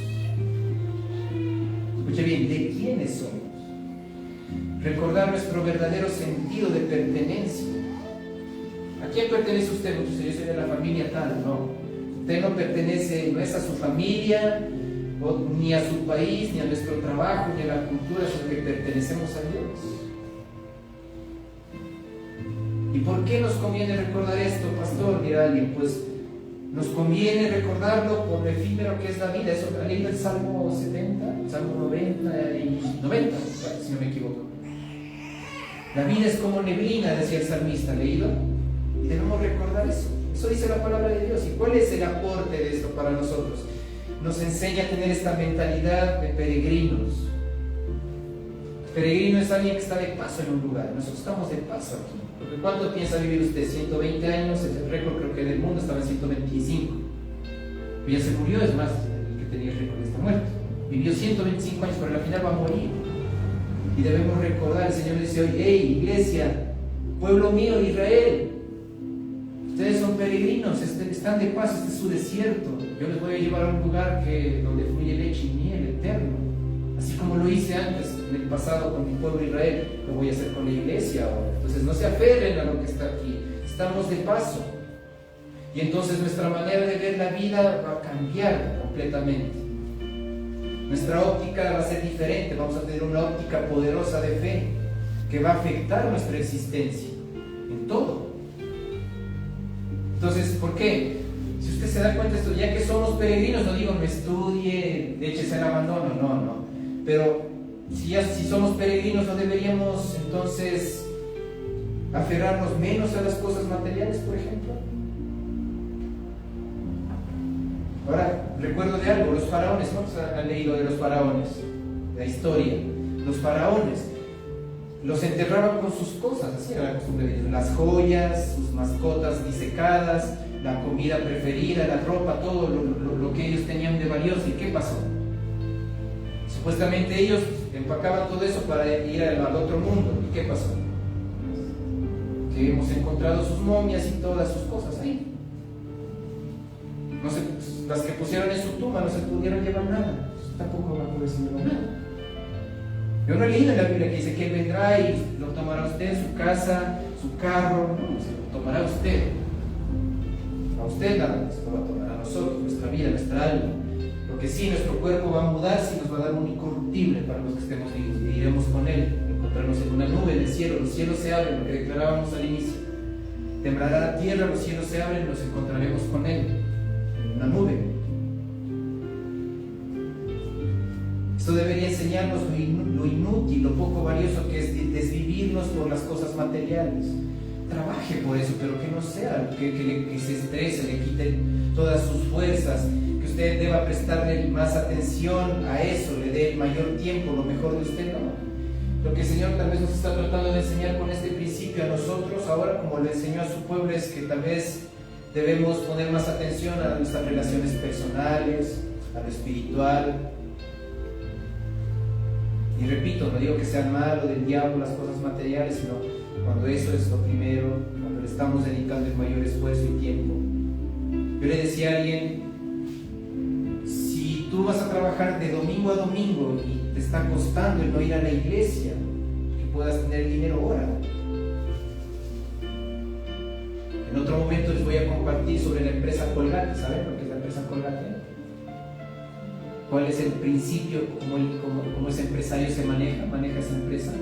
Escuche bien, de quiénes somos. Recordar nuestro verdadero sentido de pertenencia. ¿A quién pertenece usted? Pues yo soy de la familia tal, no. Usted no pertenece, no es a su familia, ni a su país, ni a nuestro trabajo, ni a la cultura, sino que pertenecemos a Dios. ¿Y por qué nos conviene recordar esto, pastor? Dirá alguien, pues nos conviene recordarlo por lo efímero que es la vida. Eso ha leído el Salmo 70, el Salmo 90 y 90, si no me equivoco. La vida es como neblina, decía el salmista, ¿leído? Y debemos recordar eso. Eso dice la palabra de Dios. ¿Y cuál es el aporte de esto para nosotros? Nos enseña a tener esta mentalidad de peregrinos. Peregrino es alguien que está de paso en un lugar. Nosotros estamos de paso aquí. Porque ¿cuánto piensa vivir usted? 120 años, el récord creo que del mundo estaba en 125. Pero ya se murió, es más, el que tenía el récord está muerto. Vivió 125 años, pero al final va a morir. Y debemos recordar, el Señor dice hoy, hey, iglesia, pueblo mío, Israel, ustedes son peregrinos, están de paso, este es su desierto. Yo les voy a llevar a un lugar donde fluye leche y miel eterno. Así como lo hice antes, en el pasado con mi pueblo Israel, lo voy a hacer con la iglesia ahora. Entonces no se aferren a lo que está aquí, estamos de paso. Y entonces nuestra manera de ver la vida va a cambiar completamente. Nuestra óptica va a ser diferente, vamos a tener una óptica poderosa de fe que va a afectar nuestra existencia en todo. Entonces, ¿por qué? Si usted se da cuenta de esto, ya que somos peregrinos, no digo no estudie, échese al abandono, no. Pero si somos peregrinos, ¿no deberíamos entonces aferrarnos menos a las cosas materiales, por ejemplo? Ahora, recuerdo de algo, los faraones, ¿no? Han leído de los faraones, la historia. Los faraones los enterraban con sus cosas, así era la costumbre de ellos. Las joyas, sus mascotas disecadas, la comida preferida, la ropa, todo lo que ellos tenían de valioso. ¿Y qué pasó? Supuestamente ellos empacaban todo eso para ir al otro mundo. ¿Y qué pasó? Que hemos encontrado sus momias y todas sus cosas ahí. Las que pusieron en su tumba no se pudieron llevar nada. Tampoco van a poder llevar nada. Yo no he leído en la Biblia que dice que Él vendrá y lo tomará usted, su casa, su carro. No, se lo tomará usted. A usted nada más, lo va a tomar a nosotros, nuestra vida, nuestra alma. Lo que sí, nuestro cuerpo va a mudarse y nos va a dar un incorruptible para los que estemos vivos. Y iremos con Él, encontrarnos en una nube en el cielo. Los cielos se abren, lo que declarábamos al inicio. Temblará la tierra, los cielos se abren, nos encontraremos con Él en una nube. Esto debería enseñarnos lo inútil, lo poco valioso que es desvivirnos por las cosas materiales. Trabaje por eso, pero que no sea que se estrese, le quite todas sus fuerzas, que usted deba prestarle más atención a eso, le dé el mayor tiempo, lo mejor de usted, no. Lo que el Señor tal vez nos está tratando de enseñar con este principio a nosotros ahora, como le enseñó a su pueblo, es que tal vez debemos poner más atención a nuestras relaciones personales, a lo espiritual. Y repito, no digo que sea malo del diablo las cosas materiales, sino cuando eso es lo primero, cuando le estamos dedicando el mayor esfuerzo y tiempo. Yo le decía a alguien, si tú vas a trabajar de domingo a domingo y te está costando el no ir a la iglesia, que puedas tener dinero ahora. En otro momento les voy a compartir sobre la empresa Colgate. ¿Saben lo que es la empresa Colgate? ¿Cuál es el principio, cómo ese empresario se maneja esa empresa?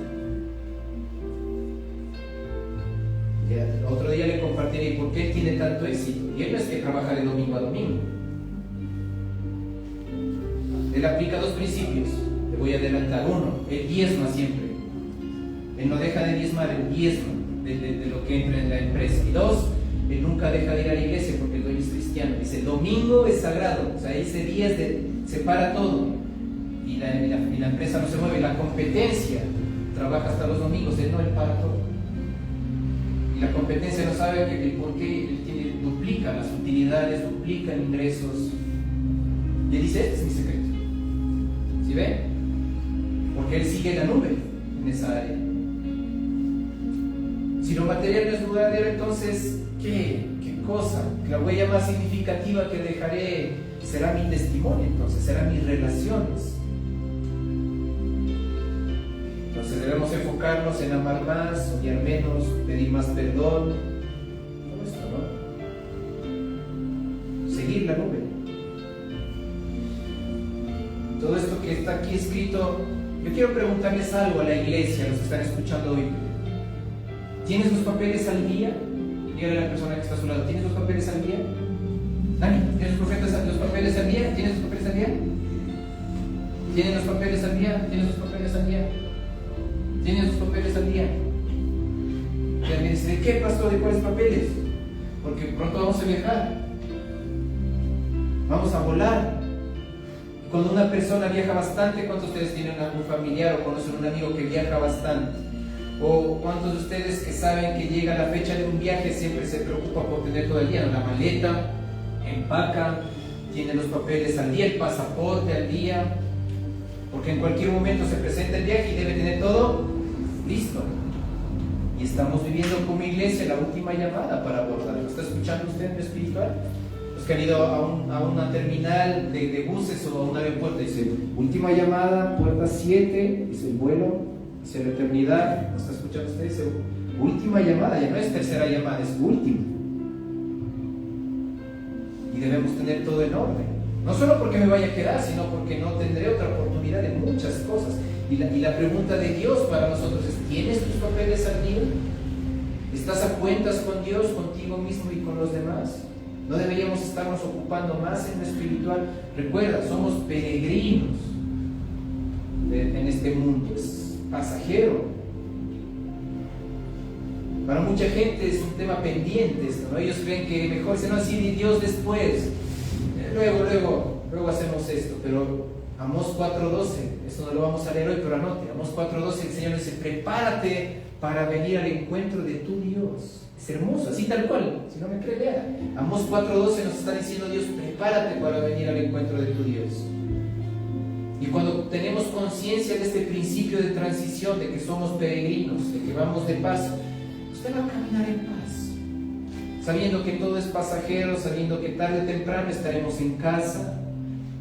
Otro día le compartiré por qué tiene tanto éxito. Y él no es que trabaja de domingo a domingo. Él aplica dos principios. Le voy a adelantar. Uno, él diezma siempre. Él no deja de diezmar, el diezmo de lo que entra en la empresa. Y dos, él nunca deja de ir a la iglesia porque el dueño es cristiano. Dice, el domingo es sagrado. O sea, ese día separa todo. y la empresa no se mueve, la competencia trabaja hasta los domingos, él no, él para todo. Y la competencia no sabe por qué él duplica las utilidades, duplica ingresos. Y él dice, este es mi secreto. ¿Sí ven? Porque él sigue la nube en esa área. Si lo material no es duradero, entonces, ¿qué cosa? La huella más significativa que dejaré será mi testimonio, entonces, serán mis relaciones. Entonces debemos enfocarnos en amar más, odiar menos, pedir más perdón. Todo esto, ¿no? Seguir la nube. Todo esto que está aquí escrito, yo quiero preguntarles algo a la iglesia, a los que están escuchando hoy. ¿Tienes los papeles al día? Dígale a la persona que está a su lado, ¿tienes los papeles al día? Dani, ¿tienes los papeles al día? ¿Tienes los papeles al día? ¿Tienes los papeles al día? ¿Tienes los papeles al día? ¿Tienes los papeles al día? Y alguien dice, ¿de qué, pastor? ¿De cuáles papeles? Porque pronto vamos a viajar. Vamos a volar. Y cuando una persona viaja bastante, ¿cuántos de ustedes tienen algún familiar o conocen un amigo que viaja bastante? ¿O cuántos de ustedes que saben que llega la fecha de un viaje siempre se preocupa por tener todo el día? La maleta, empaca, tiene los papeles al día, el pasaporte al día, porque en cualquier momento se presenta el viaje y debe tener todo listo. Y estamos viviendo como iglesia la última llamada para abordar. ¿Lo está escuchando usted en lo espiritual? Los que han ido a una terminal de buses o a un aeropuerto, dice última llamada, puerta 7, dice el vuelo hacia la eternidad. ¿Lo está escuchando usted? Dice última llamada, ya no es tercera llamada, es última. Y debemos tener todo en orden. No solo porque me vaya a quedar, sino porque no tendré otra oportunidad en muchas cosas. Y la pregunta de Dios para nosotros es, ¿tienes tus papeles al día? ¿Estás a cuentas con Dios, contigo mismo y con los demás? ¿No deberíamos estarnos ocupando más en lo espiritual? Recuerda, somos peregrinos en este mundo, es pasajero. Para mucha gente es un tema pendiente esto, ¿no? Ellos creen que mejor se no así de Dios después. Luego hacemos esto, pero Amós 4:12, esto no lo vamos a leer hoy, pero anote, Amós 4:12, el Señor dice, prepárate para venir al encuentro de tu Dios. Es hermoso, así tal cual, si no me cree, vea. Amós 4:12 nos está diciendo Dios, prepárate para venir al encuentro de tu Dios. Y cuando tenemos conciencia de este principio de transición, de que somos peregrinos, de que vamos de paso, usted va a caminar en paz, sabiendo que todo es pasajero, sabiendo que tarde o temprano estaremos en casa,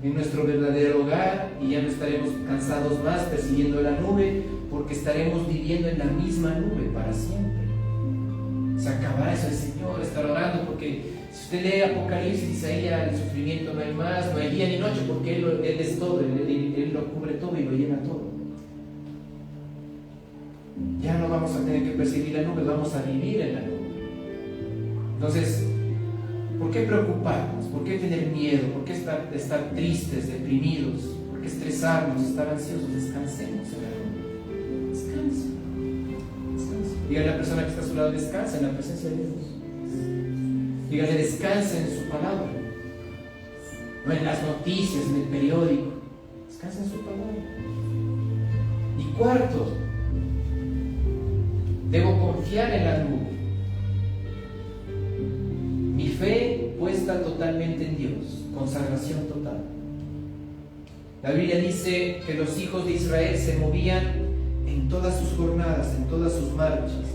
en nuestro verdadero hogar, y ya no estaremos cansados más persiguiendo la nube, porque estaremos viviendo en la misma nube para siempre. Se acabará eso, el Señor estará orando, porque si usted lee Apocalipsis, dice ahí el sufrimiento no hay más, no hay día ni noche, porque Él es todo, Él lo cubre todo y lo llena todo. Ya no vamos a tener que perseguir la nube, vamos a vivir en la nube. Entonces, ¿por qué preocuparnos? ¿Por qué tener miedo? ¿Por qué estar tristes, deprimidos? ¿Por qué estresarnos, estar ansiosos? Descansemos en la nube. Descansa. Dígale a la persona que está a su lado, descansa en la presencia de Dios. Dígale, descansa en su palabra. No en las noticias, en el periódico. Descansa en su palabra. Y cuarto, debo confiar en la nube. Mi fe puesta totalmente en Dios, consagración total. La Biblia dice que los hijos de Israel se movían en todas sus jornadas, en todas sus marchas,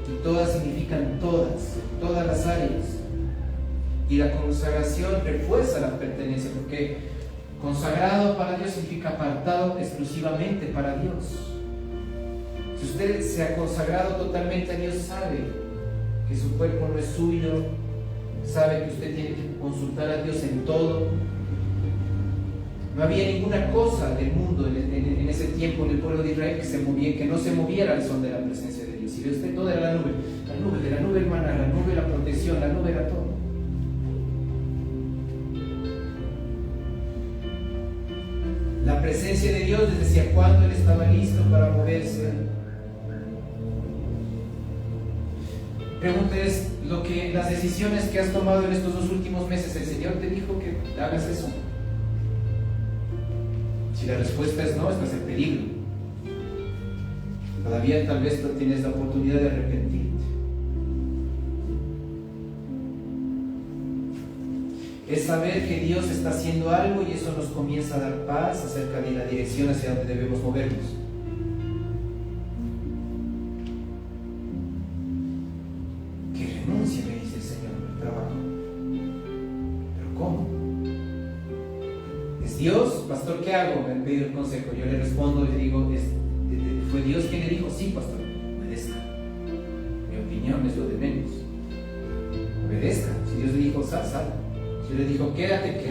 y todas significan todas las áreas. Y la consagración refuerza la pertenencia, porque consagrado para Dios significa apartado exclusivamente para Dios. Si usted se ha consagrado totalmente a Dios, sabe que su cuerpo no es suyo, sabe que usted tiene que consultar a Dios en todo. No había ninguna cosa del mundo en ese tiempo en el pueblo de Israel que no se moviera al son de la presencia de Dios. Y ve usted, todo era la nube hermana, la nube era protección, la nube era todo. La presencia de Dios les decía cuándo Él estaba listo para moverse. Pregunta es, las decisiones que has tomado en estos 2 últimos meses, ¿el Señor te dijo que hagas eso? Si la respuesta es no, estás en peligro. Todavía tal vez tienes la oportunidad de arrepentirte. Es saber que Dios está haciendo algo y eso nos comienza a dar paz acerca de la dirección hacia donde debemos movernos. Que renuncie, me dice el Señor, al trabajo. ¿Pero cómo? ¿Es Dios? Pastor, ¿qué hago? Me han pedido el consejo. Yo le respondo y le digo, ¿fue Dios quien le dijo? Sí, pastor, obedezca. Mi opinión es lo de menos. Obedezca. Si Dios le dijo, sal. Si le dijo, quédate.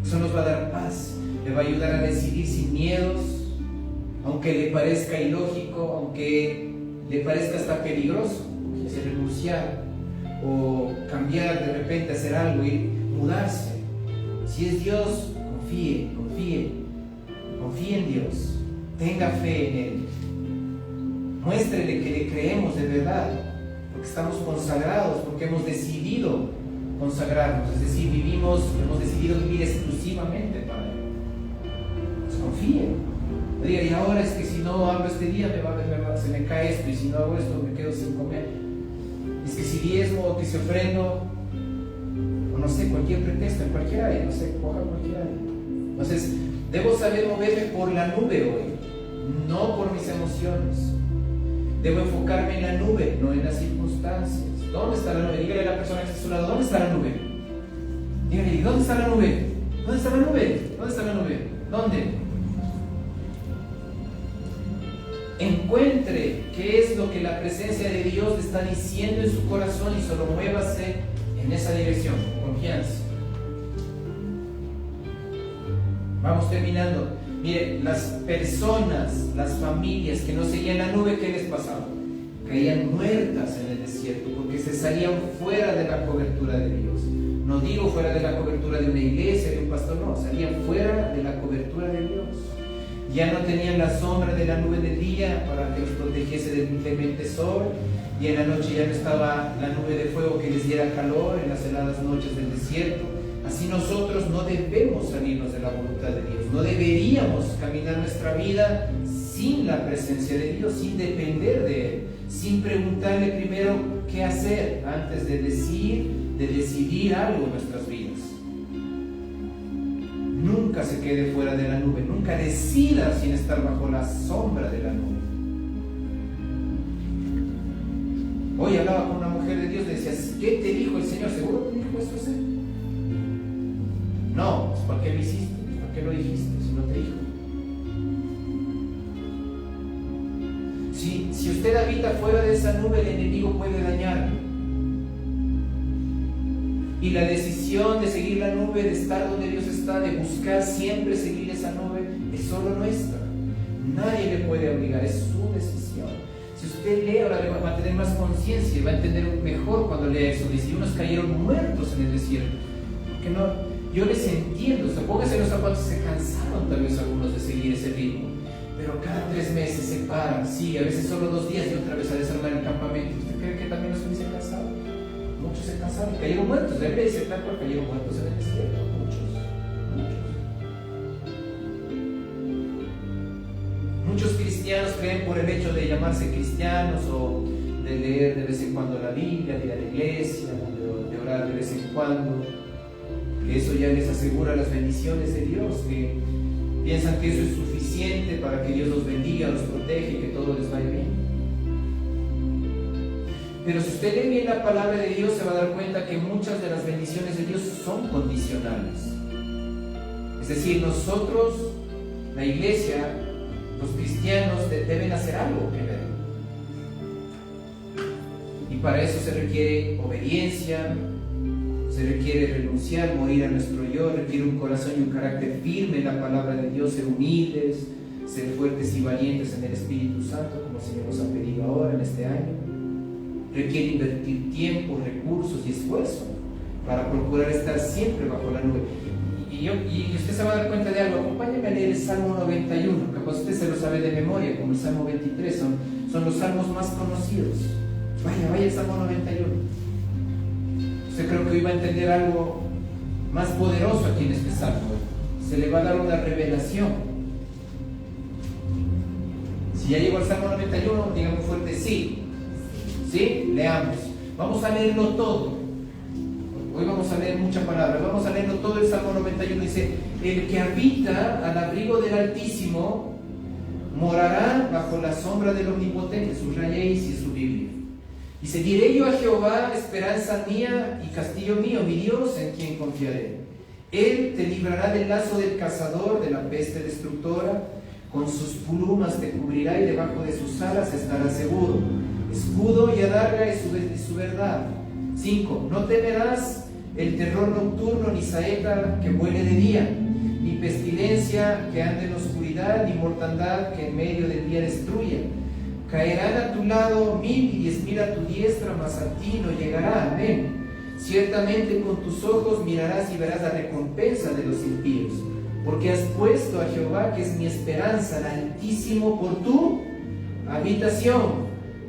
Eso nos va a dar paz, le va a ayudar a decidir sin miedos, aunque le parezca ilógico, aunque le parezca hasta peligroso, porque renunciar o cambiar de repente, hacer algo y mudarse. Si es Dios, confíe en Dios, tenga fe en Él, muéstrele que le creemos de verdad, porque estamos consagrados, porque hemos decidido consagrarnos, es decir, hemos decidido vivir exclusivamente para Él. Pues confíe, no diga, y ahora es que si no hago este día se me cae esto, y si no hago esto me quedo sin comer, es que si diezmo o que si ofrendo, o no sé, cualquier pretexto, en cualquier área, no sé, coja cualquier área. Entonces, debo saber moverme por la nube hoy, no por mis emociones. Debo enfocarme en la nube, no en las circunstancias. ¿Dónde está la nube? Dígale a la persona que está a su lado, ¿dónde está la nube? Dígale, ¿dónde está la nube? ¿Dónde está la nube? ¿Dónde está la nube? ¿Dónde? Encuentre qué es lo que la presencia de Dios le está diciendo en su corazón y solo muévase en esa dirección, con confianza. Vamos terminando. Mire, las personas, las familias que no seguían la nube, ¿qué les pasaba? Caían muertas en el desierto porque se salían fuera de la cobertura de Dios. No digo fuera de la cobertura de una iglesia, de un pastor, no, salían fuera de la cobertura de Dios. Ya no tenían la sombra de la nube del día para que los protegiese del inclemente sol, y en la noche ya no estaba la nube de fuego que les diera calor en las heladas noches del desierto. Así nosotros no debemos salirnos de la voluntad de Dios, no deberíamos caminar nuestra vida sin la presencia de Dios, sin depender de Él, sin preguntarle primero qué hacer antes de decidir algo en nuestras vidas. Nunca se quede fuera de la nube, nunca decida sin estar bajo la sombra de la nube. Hoy hablaba con una mujer de Dios, le decía, ¿qué te dijo el Señor? ¿Seguro te dijo esto? No, pues ¿para qué lo hiciste? ¿Para qué lo dijiste si no te dijo? Si usted habita fuera de esa nube, el enemigo puede dañarlo. Y la decisión de seguir la nube, de estar donde Dios está, de buscar siempre seguir esa nube, es solo nuestra. Nadie le puede obligar, es su decisión. Si usted lee, ahora va a tener más conciencia y va a entender mejor cuando lea eso. Dice, unos cayeron muertos en el desierto. Porque no... Yo les entiendo, pónganse los zapatos, se cansaron tal vez algunos de seguir ese ritmo, pero cada 3 meses se paran, sí, a veces solo 2 días y otra vez a desarmar el campamento. ¿Usted cree que también los que se cansaron? Muchos se cansaron, cayeron muertos, debe decir tal cual, cayeron muertos en el desierto, muchos cristianos creen por el hecho de llamarse cristianos o de leer de vez en cuando la Biblia, de ir a la iglesia, de orar de vez en cuando, que eso ya les asegura las bendiciones de Dios, que piensan que eso es suficiente para que Dios los bendiga, los protege, que todo les vaya bien. Pero si usted lee bien la palabra de Dios, se va a dar cuenta que muchas de las bendiciones de Dios son condicionales. Es decir, nosotros, la iglesia, los cristianos, deben hacer algo primero. Y para eso se requiere obediencia, se requiere renunciar, morir a nuestro yo, requiere un corazón y un carácter firme en la palabra de Dios, ser humildes, ser fuertes y valientes en el Espíritu Santo, como el Señor nos ha pedido ahora en este año. Requiere invertir tiempo, recursos y esfuerzo para procurar estar siempre bajo la nube. Y usted se va a dar cuenta de algo. Acompáñame a leer el Salmo 91, capaz usted se lo sabe de memoria, como el Salmo 23, son los salmos más conocidos. Vaya el Salmo 91. Usted creo que hoy va a entender algo más poderoso aquí en este salmo. se le va a dar una revelación. Si ya llegó al Salmo 91, digamos fuerte sí. ¿Sí? Leamos. Vamos a leerlo todo. Hoy vamos a leer muchas palabras. Vamos a leerlo todo. El Salmo 91 dice: el que habita al abrigo del Altísimo morará bajo la sombra del Omnipotente. Subrayéis y su Biblia. Dice: diré yo a Jehová, esperanza mía y castillo mío, mi Dios en quien confiaré. Él te librará del lazo del cazador, de la peste destructora. Con sus plumas te cubrirá y debajo de sus alas estarás seguro. Escudo y adarga es su verdad. 5. No temerás el terror nocturno, ni saeta que vuele de día, ni pestilencia que ande en oscuridad, ni mortandad que en medio del día destruya. Caerán a tu lado 1000 y 10.000 a tu diestra, mas a ti no llegará. Amén. Ciertamente con tus ojos mirarás y verás la recompensa de los impíos, porque has puesto a Jehová, que es mi esperanza, el Altísimo, por tu habitación.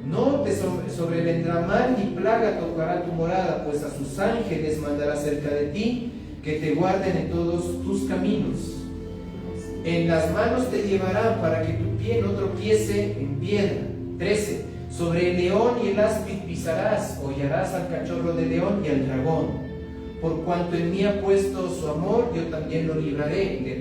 No te sobrevendrá mal ni plaga tocará tu morada, pues a sus ángeles mandará cerca de ti, que te guarden en todos tus caminos. En las manos te llevarán para que tu pie no tropiece en piedra. 13. Sobre el león y el áspid pisarás, hollarás al cachorro de león y al dragón. Por cuanto en mí ha puesto su amor, yo también lo libraré, le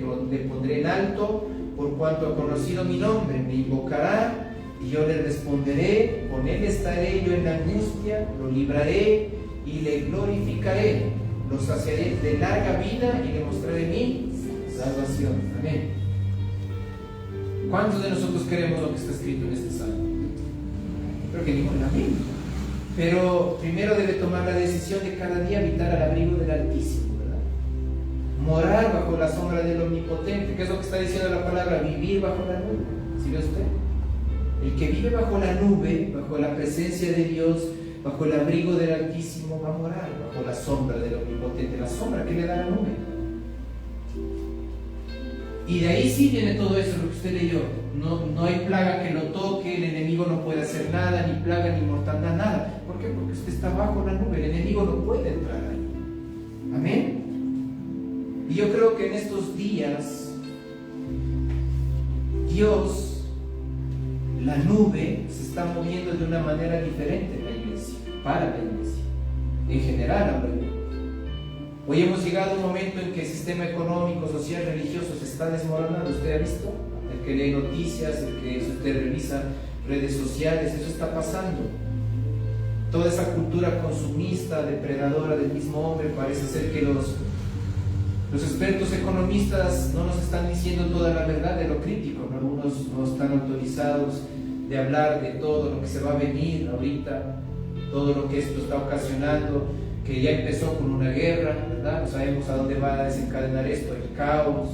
pondré en alto, por cuanto ha conocido mi nombre, me invocará y yo le responderé. Con él estaré yo en la angustia, lo libraré y le glorificaré, lo saciaré de larga vida y le mostraré mi salvación. Amén. ¿Cuántos de nosotros queremos lo que está escrito en este salmo? Creo que ninguno. Amén. Pero primero debe tomar la decisión de cada día habitar al abrigo del Altísimo, ¿verdad? Morar bajo la sombra del Omnipotente. ¿Qué es lo que está diciendo la palabra? Vivir bajo la nube. ¿Sí ve usted? El que vive bajo la nube, bajo la presencia de Dios, bajo el abrigo del Altísimo, va a morar bajo la sombra del Omnipotente. La sombra que le da la nube. Y de ahí sí viene todo eso, lo que usted leyó. No hay plaga que lo toque, el enemigo no puede hacer nada, ni plaga, ni mortandad, nada. ¿Por qué? Porque usted está bajo la nube, el enemigo no puede entrar ahí. Amén. Y yo creo que en estos días, Dios, la nube, se está moviendo de una manera diferente en la iglesia, para la iglesia, en general hablo yo. Hoy hemos llegado a un momento en que el sistema económico, social, religioso se está desmoronando. ¿Usted ha visto? El que lee noticias, el que si usted revisa redes sociales, eso está pasando. Toda esa cultura consumista, depredadora del mismo hombre, parece ser que los expertos economistas no nos están diciendo toda la verdad de lo crítico, ¿no? Algunos no están autorizados de hablar de todo lo que se va a venir ahorita, todo lo que esto está ocasionando, que ya empezó con una guerra, ¿verdad? No sabemos a dónde va a desencadenar esto, el caos,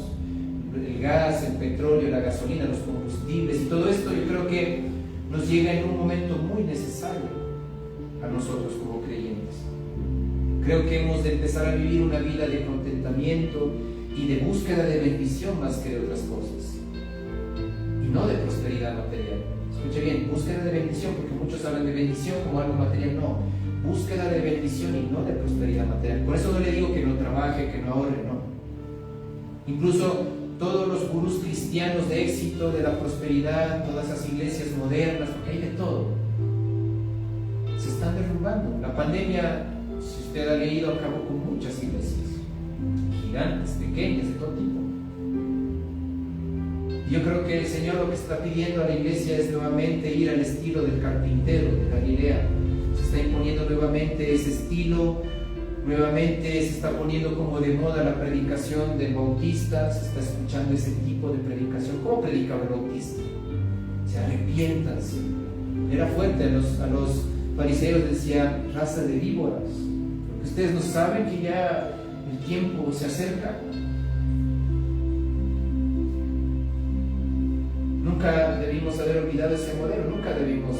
el gas, el petróleo, la gasolina, los combustibles y todo esto. Yo creo que nos llega en un momento muy necesario a nosotros como creyentes. Creo que hemos de empezar a vivir una vida de contentamiento y de búsqueda de bendición más que de otras cosas, y no de prosperidad material. Escuche bien, búsqueda de bendición, porque muchos hablan de bendición como algo material. No, búsqueda de bendición y no de prosperidad material. Por eso no le digo que no trabaje, que no ahorre, no. Incluso todos los gurús cristianos de éxito, de la prosperidad, todas esas iglesias modernas, porque hay de todo, se están derrumbando. La pandemia, si usted ha leído, acabó con muchas iglesias, gigantes, pequeñas, de todo tipo. Yo creo que el Señor lo que está pidiendo a la iglesia es nuevamente ir al estilo del carpintero de Galilea. Se está imponiendo nuevamente ese estilo, nuevamente se está poniendo como de moda la predicación del Bautista, se está escuchando ese tipo de predicación. ¿Cómo predicaba el Bautista? Se arrepiéntanse. Era fuerte, a los fariseos decía: raza de víboras, porque ustedes no saben que ya el tiempo se acerca. Nunca debimos haber olvidado ese modelo, nunca debimos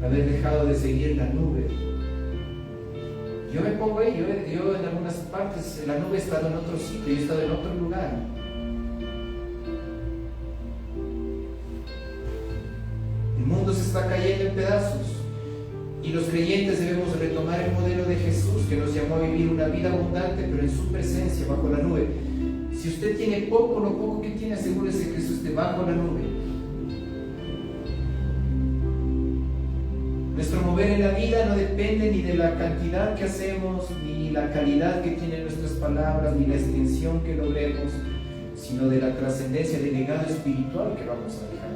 haber dejado de seguir la nube. Yo me pongo ahí, yo en algunas partes, la nube he estado en otro sitio, yo he estado en otro lugar. El mundo se está cayendo en pedazos y los creyentes debemos retomar el modelo de Jesús, que nos llamó a vivir una vida abundante, pero en su presencia, bajo la nube. Si usted tiene poco, lo poco que tiene, asegúrese que eso esté bajo la nube. Nuestro mover en la vida no depende ni de la cantidad que hacemos, ni la calidad que tienen nuestras palabras, ni la extensión que logremos, sino de la trascendencia del legado espiritual que vamos a dejar.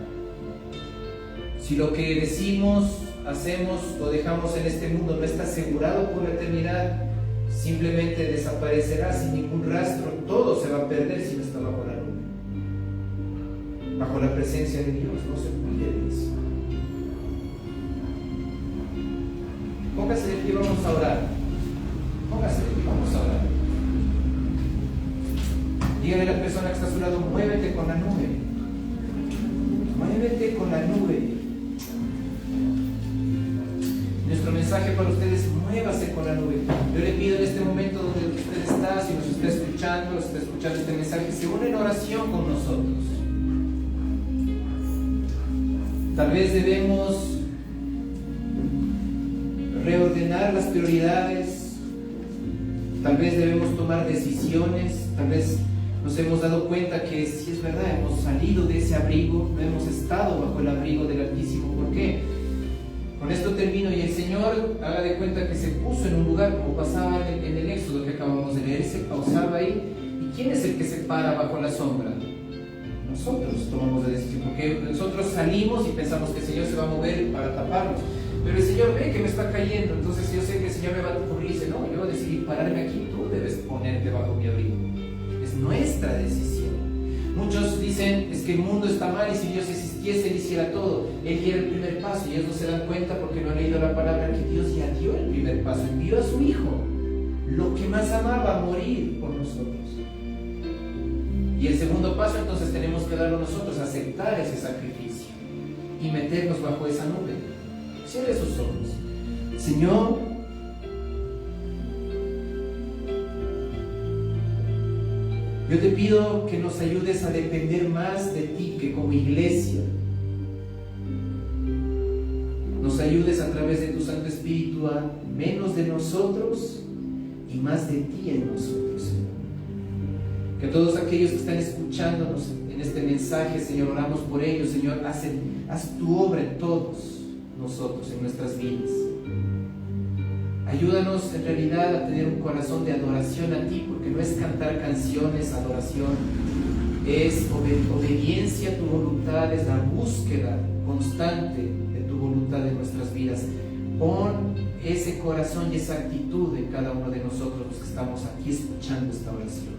Si lo que decimos, hacemos o dejamos en este mundo no está asegurado por la eternidad, simplemente desaparecerá sin ningún rastro. Todo se va a perder si no está bajo la nube, bajo la presencia de Dios. No se olvide de eso. Póngase de pie, vamos a orar. Póngase de pie, vamos a orar. Dígale a la persona que está a su lado: muévete con la nube. Muévete con la nube. Nuestro mensaje para ustedes: muévase con la nube. Yo le pido en este momento donde usted está, si nos está escuchando este mensaje, se une en oración con nosotros. Tal vez debemos reordenar las prioridades, tal vez debemos tomar decisiones, tal vez nos hemos dado cuenta que sí es verdad, hemos salido de ese abrigo, no hemos estado bajo el abrigo del Altísimo. ¿Por qué? Con esto termino. Y el Señor, haga de cuenta que se puso en un lugar, como pasaba en el Éxodo que acabamos de leer, se pausaba ahí. ¿Y quién es el que se para bajo la sombra? Nosotros tomamos la decisión, porque nosotros salimos y pensamos que el Señor se va a mover para taparnos, pero el Señor ve que me está cayendo, entonces yo sé que el Señor me va a cubrir y dice: no, yo decidí pararme aquí, tú debes ponerte bajo mi abrigo. Es nuestra decisión. Muchos dicen: es que el mundo está mal y si Dios existiese, Él hiciera todo. Él diera el primer paso, y ellos no se dan cuenta porque no han leído la palabra que Dios ya dio el primer paso. Envió a su Hijo, lo que más amaba, a morir por nosotros. Y el segundo paso entonces tenemos que darlo nosotros, aceptar ese sacrificio y meternos bajo esa nube. Cierre sus ojos. Señor, yo te pido que nos ayudes a depender más de ti, que como iglesia nos ayudes a través de tu Santo Espíritu a menos de nosotros y más de ti en nosotros, Señor. Que todos aquellos que están escuchándonos en este mensaje, Señor, oramos por ellos, Señor, haz tu obra en todos nosotros, en nuestras vidas. Ayúdanos en realidad a tener un corazón de adoración a ti, porque no es cantar canciones, adoración, es obediencia a tu voluntad, es la búsqueda constante de tu voluntad en nuestras vidas. Pon ese corazón y esa actitud en cada uno de nosotros los que estamos aquí escuchando esta oración.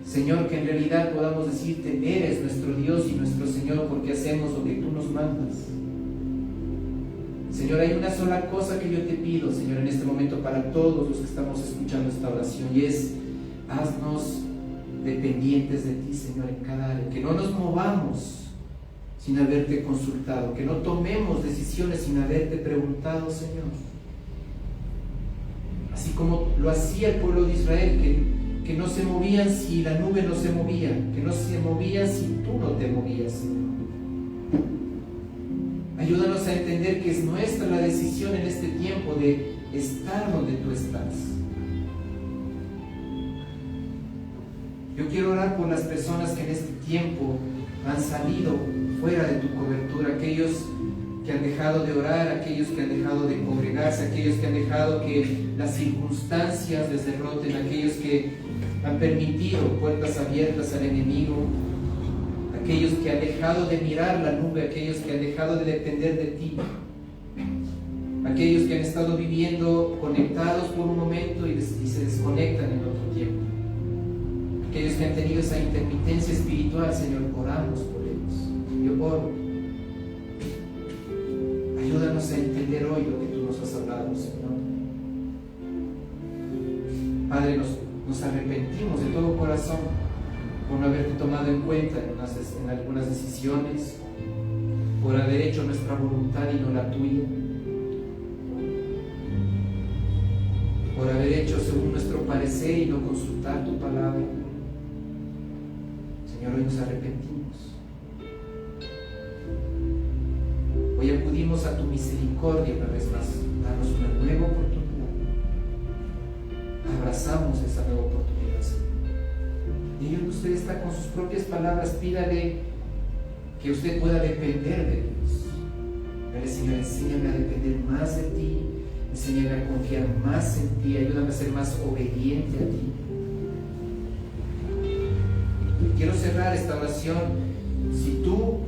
Señor, que en realidad podamos decirte: eres nuestro Dios y nuestro Señor, porque hacemos lo que tú nos mandas. Señor, hay una sola cosa que yo te pido, Señor, en este momento para todos los que estamos escuchando esta oración, y es: haznos dependientes de ti, Señor, en cada área. Que no nos movamos sin haberte consultado, que no tomemos decisiones sin haberte preguntado, Señor. Así como lo hacía el pueblo de Israel, que no se movían si la nube no se movía, que no se movían si tú no te movías, Señor. Ayúdanos a entender que es nuestra la decisión en este tiempo de estar donde tú estás. Yo quiero orar por las personas que en este tiempo han salido fuera de tu cobertura, aquellos que han dejado de orar, aquellos que han dejado de congregarse, aquellos que han dejado que las circunstancias les derroten, aquellos que han permitido puertas abiertas al enemigo, aquellos que han dejado de mirar la nube, aquellos que han dejado de depender de ti, aquellos que han estado viviendo conectados por un momento y se desconectan en otro tiempo, aquellos que han tenido esa intermitencia espiritual. Señor, oramos por ellos. Yo oro. Ayúdanos a entender hoy lo que tú nos has hablado, Señor. Padre, nos arrepentimos de todo corazón por no haberte tomado en cuenta en algunas decisiones, por haber hecho nuestra voluntad y no la tuya, por haber hecho según nuestro parecer y no consultar tu palabra. Señor, hoy nos arrepentimos. Hoy acudimos a tu misericordia una vez más. Danos una nueva oportunidad. Abrazamos esa nueva oportunidad, Señor. Y ahí donde usted está con sus propias palabras, pídale que usted pueda depender de Dios. Dale, Señor, enséñame a depender más de ti, enséñame a confiar más en ti, ayúdame a ser más obediente a ti. Quiero cerrar esta oración. Si tú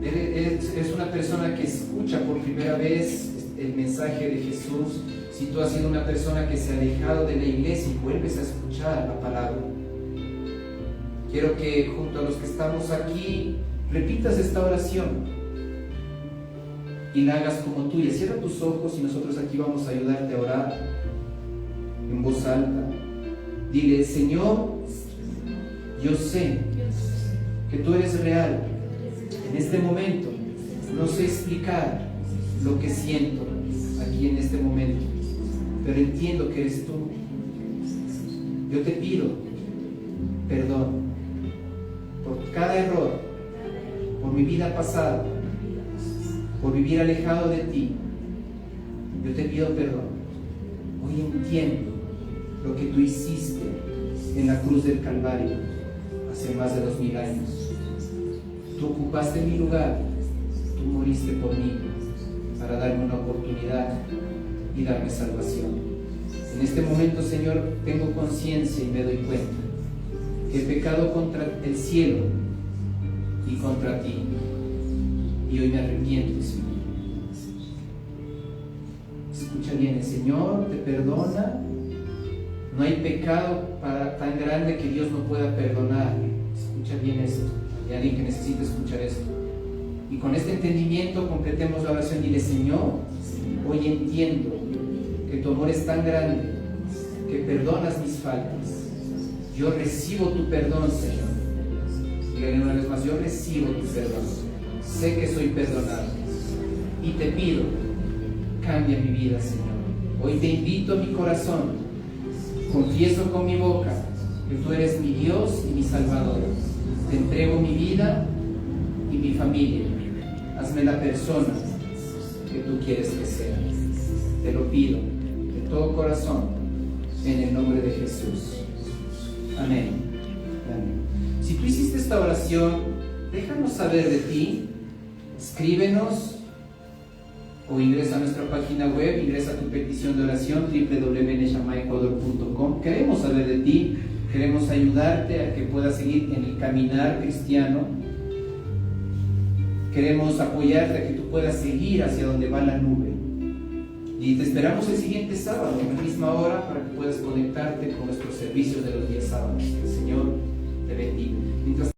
eres una persona que escucha por primera vez el mensaje de Jesús, si tú has sido una persona que se ha alejado de la iglesia y vuelves a escuchar la palabra, quiero que junto a los que estamos aquí repitas esta oración y la hagas como tuya. Cierra tus ojos y nosotros aquí vamos a ayudarte a orar en voz alta. Dile: Señor, yo sé que tú eres real. En este momento no sé explicar lo que siento aquí en este momento, pero entiendo que eres tú. Yo te pido perdón por cada error, por mi vida pasada, por vivir alejado de ti. Yo te pido perdón. Hoy entiendo lo que tú hiciste en la cruz del Calvario hace más de 2000 años. Tú ocupaste mi lugar, tú moriste por mí para darme una oportunidad y darme salvación. En este momento, Señor, tengo conciencia y me doy cuenta que he pecado contra el cielo y contra ti, y hoy me arrepiento, Señor. Escucha bien: el Señor te perdona. No hay pecado tan grande que Dios no pueda perdonar. Escucha bien esto. Hay alguien que necesita escuchar esto. Y con este entendimiento completemos la oración. Dile: Señor, hoy entiendo que tu amor es tan grande que perdonas mis faltas. Yo recibo tu perdón, Señor. Dígale una vez más: yo recibo tu perdón. Sé que soy perdonado. Y te pido, cambia mi vida, Señor. Hoy te invito a mi corazón. Confieso con mi boca que tú eres mi Dios y mi Salvador. Te entrego mi vida y mi familia. Hazme la persona que tú quieres que sea. Te lo pido de todo corazón, en el nombre de Jesús. Amén. Amén. Si tú hiciste esta oración, déjanos saber de ti. Escríbenos o ingresa a nuestra página web, ingresa tu petición de oración, www.neshamaecuador.com. Queremos saber de ti, queremos ayudarte a que puedas seguir en el caminar cristiano. Queremos apoyarte a que tú puedas seguir hacia donde va la nube. Y te esperamos el siguiente sábado, a la misma hora, para que puedas conectarte con nuestros servicios de los días sábados. Que el Señor te bendiga. Mientras